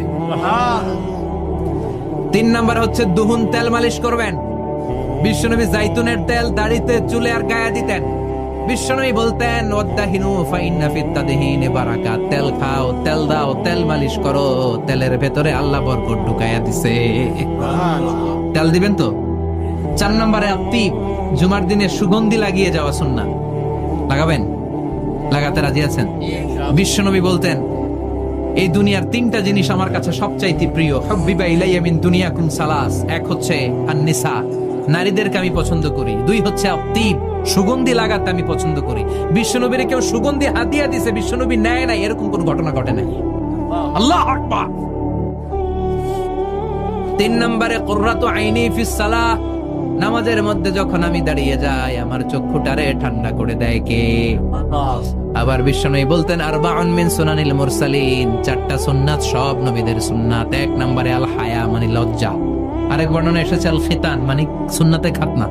3 নাম্বার হচ্ছে দুহুন, তেল মালিশ করবেন। বিশ্বনবী জাইতুনের তেল দাড়িতে, চুলে আর গায়ে দিতেন। বিশ্বনবী বলতেন ওয়াদাহিনু ফাইন্না ফিত তাদহিনি বারাকাত। তেল খাও, তেল দাও, তেল মালিশ করো, তেলের ভেতরে আল্লাহ বরকত ঢুকাইয়া দিছে। তেল দিবেন তো? 4 নম্বরে আত্তিব, জুমার দিনে সুগন্ধি লাগিয়ে যাওয়া সুন্নাহ। লাগাবেন? লাগাতে রাজি আছেন? বিশ্বনবী বলতেন এই দুনিয়ার 3টা জিনিস আমার কাছে সবচাইতে প্রিয়। হুব্বিবা ইলাইয়া মিন দুনিয়াকুম সালাস। 1 হচ্ছে আন-নিসা, নারীদেরকে আমি পছন্দ করি। 2 হচ্ছে আত্তিব, সুগন্ধি লাগাতে আমি পছন্দ করি। বিশ্বনবীর কেউ সুগন্ধি হাদিয়া দিয়েছে, বিশ্বনবী নেয় নাই, এরকম কোন ঘটনা ঘটে নাই। আল্লাহু আকবার। 3 নম্বরে কুররাতু আইনি ফিস সালাহ। নামাজের মধ্যে যখন আমি দাঁড়িয়ে যাই আমার চক্ষুটারে ঠান্ডা করে দেয় কে? আবার বিশ্বনবী বলতেন আরবাউন মিন সুনানিল মুরসালিন। 4টা সুন্নাত সব নবীদের সুন্নাত। 1 নম্বরে আল হায়া মানে লজ্জা। আরেক বর্ণনা এসেছে আল খিতান মানে সুন্নাতে খাতনা,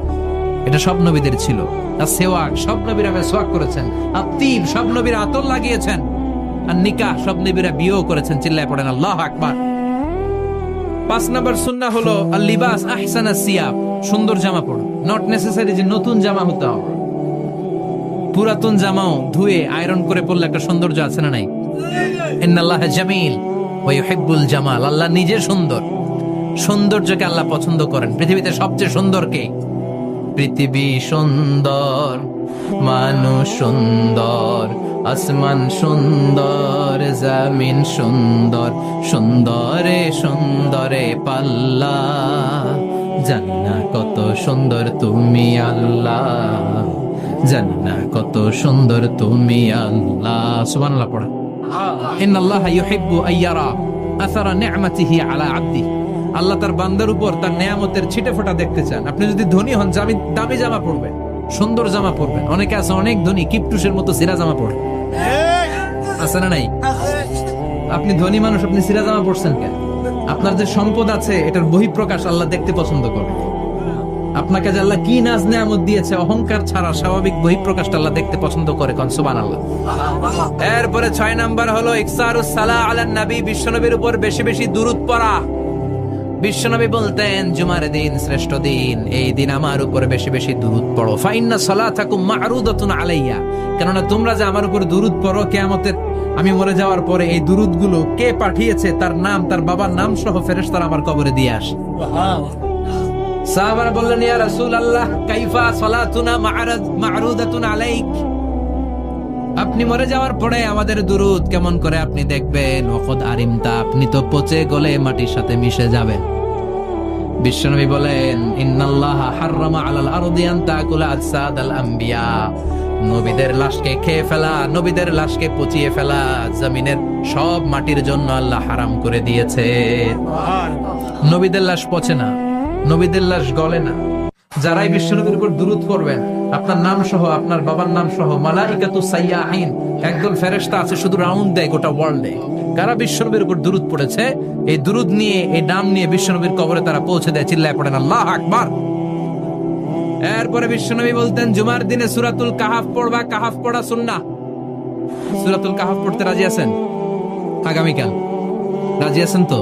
এটা সব নবীদের ছিল। আর সেওয়াক, সব নবীরা মিসওয়াক করেছেন। আত্তিব, সব নবীরা আতর লাগিয়েছেন। আর নিকাহ, সব নবীরা বিয়েও করেছেন। চিল্লায় পড়েন আল্লাহু আকবার। 5 নম্বর সুন্নাহ হলো আল লিবাস আহসানাস সিয়াব, সুন্দর জামা পড়ো। নট নেসেসারি যে নতুন জামা হতে হবে, পুরাতন জামাও ধুয়ে আয়রন করে পরলে একটা সৌন্দর্য আছে না নাই? ইন্নাল্লাহা জামিল ওয়া ইউহিব্বুল জামাল। আল্লাহ নিজে সুন্দর, সৌন্দর্যকে আল্লাহ পছন্দ করেন। পৃথিবীতে সবচেয়ে সুন্দর কে? পৃথিবী সুন্দর, মানুষ সুন্দর, আসমান সুন্দর, জমিন সুন্দর, সুন্দরে সুন্দরে পাল্লা। জান্না কত সুন্দর তুমি আল্লাহ, জান্না কত সুন্দর তুমি আল্লাহ। সুবহানাল্লাহ পড়া। ইন্নাল্লাহা ইউহিব্বু আইয়ারা আসারা নি'মাতিহি আলা আবদি, আল্লাহ তার বান্দার উপর তার নেয়ামতের ছিটে ফোঁটা দেখতে চান। আপনি যদি ধনী হন, দামি জামা পরবেন, সুন্দর জামা পরবেন। অনেকে আছে অনেক ধনী, কিপটুসের মতো সিরা জামা পরে, আছে না নাই? আপনি ধনী মানুষ, আপনি সিরা জামা পরছেন কেন? আপনার যে সম্পদ আছে এটার বহিঃপ্রকাশ আল্লাহ দেখতে পছন্দ করে। আপনাকে যে আল্লাহ কি নাজ নেয়ামত দিয়েছে, অহংকার ছাড়া স্বাভাবিক বহিঃপ্রকাশটা আল্লাহ দেখতে পছন্দ করে। কোন সুবহানাল্লাহ। এরপরে 6 নাম্বার হলো ইকসারুস সালাহ আলান নবী, বিশ্বনবীর উপর বেশি বেশি দুরূদ পড়া। বিশ্বনবী বলতেন, জুমার দিন শ্রেষ্ঠ দিন, এই দিন আমার উপর বেশি বেশি দুরূদ পড়ো। ফাইন্না সালাতাকুম মা'রুদাতুন আলাইয়া, কেননা তোমরা যে আমার উপর দুরূদ পড়ো, কিয়ামতের আমি মরে যাওয়ার পরে এই দুরূদ গুলো কে পাঠিয়েছে তার নাম, তার বাবার নাম সহ ফেরেশতারা আমার কবরে দিয়ে আসে। সাহাবারা বললেন, ইয়া রাসূলুল্লাহ কাইফা সালাতুনা মা'রুদাতুন আলাইক, আপনি মরে যাওয়ার পরে আমাদের দুরূদ কেমন করে আপনি দেখবেন? ওয়াকাদ আরিমতা, আপনি তো পচে গলে মাটির সাথে মিশে যাবেন। বিশ্বনবী বলেন, ইন্নাল্লাহা হাররামা আলাল আরদি আন তাকুলা আজসাদাল আম্বিয়া, নবীদের লাশকে খেয়ে ফেলা, নবীদের লাশকে পচিয়ে ফেলা জমিনের সব মাটির জন্য আল্লাহ হারাম করে দিয়েছে। নবীদের লাশ পচে না, নবীদের লাশ গলে না। যারাই বিশ্বনবীর উপর দুরূদ পড়বেন, আপনার নাম সহ, আপনার বাবার নাম সহ, মালাইকাতু সাইয়াহিন, একদল ফেরেশতা আছে শুধু রাউন্ড দেয় গোটা ওয়ার্ল্ডে। কারা বিশ্বনবীর উপর দুরূদ পড়েছে, এই দুরূদ নিয়ে, এই নাম নিয়ে বিশ্বনবীর কবরে তারা পৌঁছে দেয়। চিল্লায় পড়েন আল্লাহু আকবার। এরপরে বিশ্বনবী বলতেন, জুমার দিনে সূরাতুল কাহাফ পড়বা। কাহাফ পড়া সুন্নাহ। সূরাতুল কাহাফ পড়তে রাজি আছেন? আগামীকাল রাজি আছেন তো?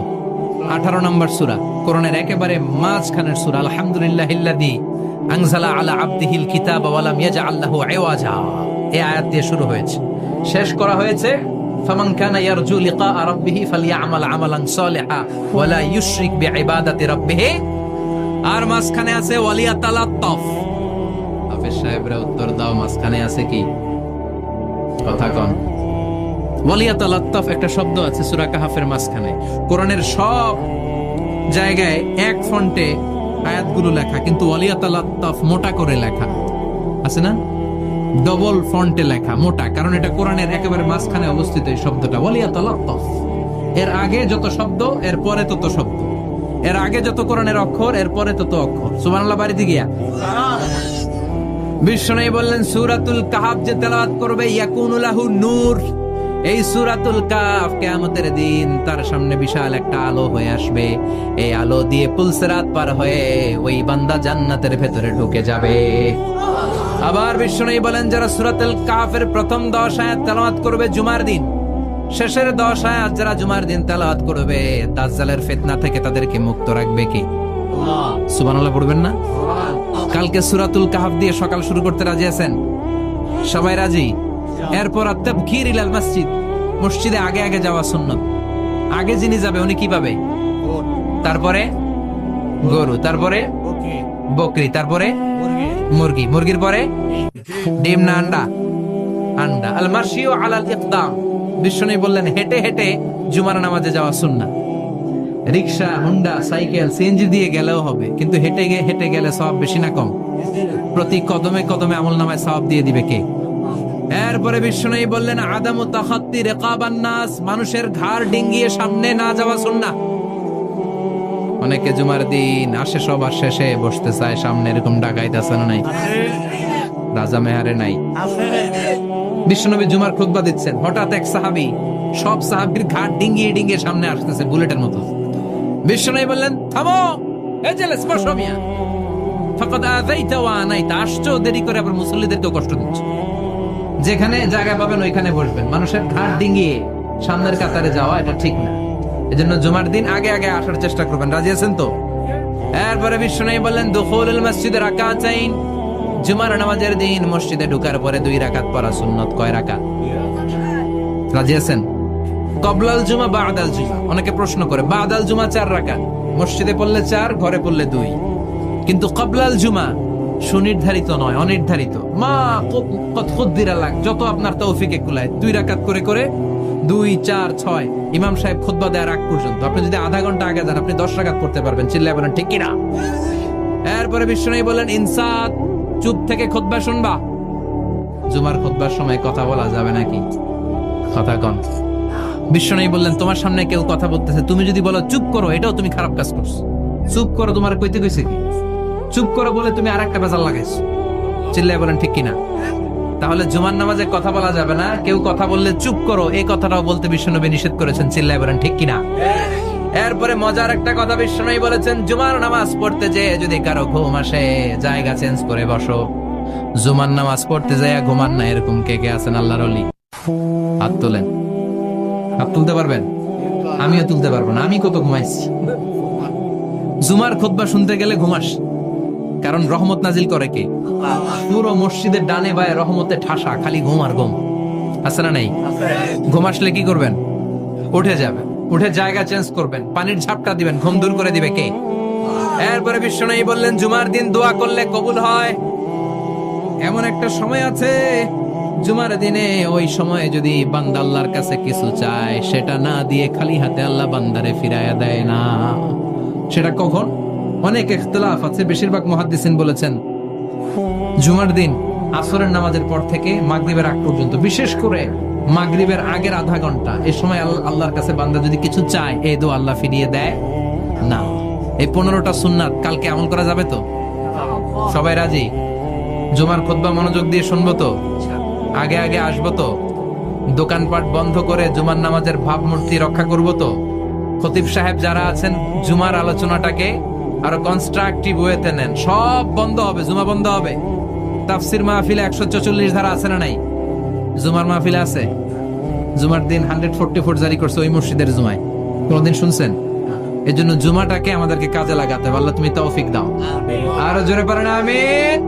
18 নম্বর সূরা, কোরআনের একেবারে মাঝখানের সূরা। আলহামদুলিল্লাহিল্লাযী আনজালা আলা আবদিহিল কিতাবা ওয়া লাম ইয়াজআল লাহু ইওয়াজা, এই আয়াত দিয়ে শুরু হয়েছে, শেষ করা হয়েছে ফামান কানা ইয়ারজু লিকা রাব্বিহি ফালইআমাল আমালান সালিহা ওয়া লা ইউশরিক বিইবাদাতি রাব্বিহি। আর মাঝখানে আছে ওয়ালিয়াতালাত্তাফ। হাফেজ সাহেবরা উত্তর দাও, মাঝখানে আছে কি? কথা কন। ওয়ালিয়াতালাত্তাফ একটা শব্দ আছে সূরা কাহাফের মাঝখানে। কোরআনের সব জায়গায় এক ফন্টে আয়াতগুলো লেখা, কিন্তু ওয়ালিয়াতালাত্তাফ মোটা করে লেখা আছে না? ডবল ফন্টে লেখা, মোটা, কারণ এটা কোরআনের একেবারে মাঝখানে অবস্থিত এই শব্দটা ওয়ালিয়াতালাত্তাফ। এর আগে যত শব্দ, এর পরে তত শব্দ, এর আগে যত কোরআনের অক্ষর, এর পরে তত অক্ষর। সুবহানাল্লাহ। বাড়িতে গিয়া বিশ্বনবী বললেন, সূরাতুল কাহাফ যে তেলাওয়াত করবে ইয়াকুনু লাহু নূর, এই সূরাতুল কাহাফ কিয়ামতের দিন তার সামনে বিশাল একটা আলো হয়ে আসবে। এই আলো দিয়ে পুলসিরাত পার হয়ে ওই বান্দা জান্নাতের ভেতরে ঢুকে যাবে। আবার বিশ্বনবী বলেন, যারা সূরাতুল কাহাফের প্রথম 10 আয়াত তেলাওয়াত করবে জুমার দিন, শেষের 10 আয়াত যারা জুমার দিন তেলাওয়াত করবে, দাজ্জালের ফিতনা থেকে তাদেরকে মুক্ত রাখবে কে? আল্লাহ। সুবহানাল্লাহ পড়বেন না? কালকে সূরাতুল কাহাফ দিয়ে সকাল শুরু করতে রাজি আছেন? সবাই রাজি? এরপর তাবকির ইলাল মসজিদ, মসজিদে আগে আগে যাওয়া সুন্নাত। আগে যিনি যাবে উনি কি পাবে? তারপরে গরু, তারপরে বকরি, তারপরে মুরগি, মুরগির পরে ডিম না আন্ডা? আন্ডা। আল মাশিউ আলাল ইকদাম, বিশ্বনবী বললেন হেঁটে হেঁটে জুমার নামাজে যাওয়া সুন্নাহ। রিকশা, হুন্ডা, সাইকেল, সিএনজি দিয়ে গেলেও হবে, কিন্তু হেঁটে গেলে সওয়াব বেশি না কম? প্রতি কদমে কদমে আমলনামায় সওয়াব দিয়ে দিবে কে? এরপরে বিশ্বনবী বললেন, আদামু তাখাত্তি রিকাবান নাস, মানুষের ঘাড় ডিঙ্গিয়ে সামনে না যাওয়া সুন্নাহ। অনেকে জুমার দিন আসে, সবার শেষে বসতে চায় সামনে, এরকম ডাকাইত আছে না নাই? রাজা মেহারে নাই? বিশ্বনবী জুমার খুতবা দিচ্ছেন, হঠাৎ এক সাহাবী সব সাহাবীর ঘাড় ডিঙ্গিয়ে ডিঙ্গিয়ে সামনে আসতেছে বুলেটের মতো। বিশ্বনবী বললেন, থামো, এজেলেস বসো মিয়া, ফাকাদ আযাইতা ওয়া আনাইতা, আসছো দেরি করে, আবার মুসল্লিদেরকে কষ্ট দিচ্ছ। যেখানে জায়গা পাবেন ওইখানে বসবেন, মানুষের ঘাড় ডিঙ্গিয়ে সামনের কাতারে যাওয়া এটা ঠিক না। এজন্য জুমার দিন আগে আগে আসার চেষ্টা করবেন। রাজি আছেন তো? এরপরে বিশ্বনবী বললেন, দুখুলুল মসজিদে রাকাতাইন, জুমার নামাজের দিন মসজিদে ঢোকার পরে 2 রাকাত পড়া সুন্নাত। কয় রাকাত? রাজি আছেন? কবলাল জুমা, বাদাল জুমা। অনেকে প্রশ্ন করে, বাদাল জুমা 4 রাকাত, মসজিদে পড়লে 4, ঘরে পড়লে 2। কিন্তু কবলাল জুমা সুনির্ধারিত নয়, অনির্ধারিত। মা কত খুদ্দিরা লাগ, যত আপনার তৌফিকে কুলায়, 2 রাকাত করে করে 2, 4, 6 ইমাম সাহেব খুতবা দেওয়ার আগ পর্যন্ত। আপনি যদি আধা ঘন্টা আগে যান, আপনি 10 রাকাত পড়তে পারবেন। চিল্লায় বলেন ঠিক কিনা? এরপরে বিশ্বনবী বলেন, ইনসাত, চুপ থেকে খুতবা শুনবা। জুমার খুতবার সময় কথা বলা যাবে নাকি? কথা কন। বিশ্বনবী বললেন, তোমার সামনে কেউ কথা বলতেছে, তুমি যদি বলো চুপ করো, এটাও তুমি খারাপ কাজ করছো। চুপ করো তোমার কইতে কইছে কি? চুপ করো বলে তুমি আরেকটা বেজাল লাগাইছো। চিল্লায় বলেন ঠিক কিনা? তাহলে জুমার নামাজে কথা বলা যাবে না, কেউ কথা বললে চুপ করো এই কথাটাও বলতে বিশ্বনবী নিষেধ করেছেন। চিল্লায় বলেন ঠিক কিনা? এরপরে মজার একটা কথা বিশ্বনবী বলেছেন, জুমার নামাজ পড়তে যেয়ে যদি কারো ঘুম আসে, জায়গা চেঞ্জ করে বসো। জুমার নামাজ পড়তে যায় ঘুমান না, এরকম কে কে আছেন আল্লাহর ওলি? হাত তোলেন। হাত তুলতে পারবেন? আমিও তুলতে পারবো না, আমি কত ঘুমাইছি। জুমার খুতবা শুনতে গেলে ঘুমাস, কারণ রহমত নাজিল করে কে? পুরো মসজিদের ডানে বায়ে রহমতে ঠাসা, খালি ঘুম আর ঘুম। আছে না নাই? ঘুম আসলে কি করবেন? উঠে যাবেন, উঠে জায়গা চেঞ্জ করবেন, পানির ঝাপটা দিবেন, ঘুম দূর করে দিবে কে? এরপরে বিশ্বনবী বললেন, জুমার দিন দোয়া করলে কবুল হয়। এমন একটা সময় আছে জুমার দিনে, ওই সময়ে যদি বান্দা আল্লাহর কাছে কিছু চায়, সেটা না দিয়ে খালি হাতে আল্লাহ বান্দারে ফিরাইয়া দেয় না। সেটা কখন? অনেক ইখতিলাফ আছে, বেশিরভাগ মুহাদ্দিসিন বলেছেন জুমার দিন আসরের নামাজের পর থেকে মাগরিবের আগ পর্যন্ত, বিশেষ করে মাগরিবের আগের আধা ঘন্টা, এই সময় আল্লাহর কাছে বান্দা যদি কিছু চায়, এই দোয়া আল্লাহ ফিরিয়ে দেয় না। এই 15টা সুন্নাত কালকে আমল করা যাবে তো? সবাই রাজি? জুমার খুতবা মনোযোগ দিয়ে শুনবো তো? আগে আগে আসবো তো? দোকানপাট বন্ধ করে জুমার নামাজের ভাবমূর্তি রক্ষা করবো তো? খতিব সাহেব যারা আছেন, জুমার আলোচনাটাকে আরো কনস্ট্রাকটিভ ওয়েতে নেন। সব বন্ধ হবে, জুমা বন্ধ হবে। তাফসির মাহফিলে 144 ধারা আছে না নাই? জুমার মাহফিলে আছে। জুমার দিন 144 জারি করছে ওই মসজিদের জুমায়, কোনদিন শুনছেন? এই জন্য জুমাটাকে আমাদেরকে কাজে লাগাতে হবে। আল্লাহ তুমি তৌফিক দাও। আরো জোরে পারেন আমিন।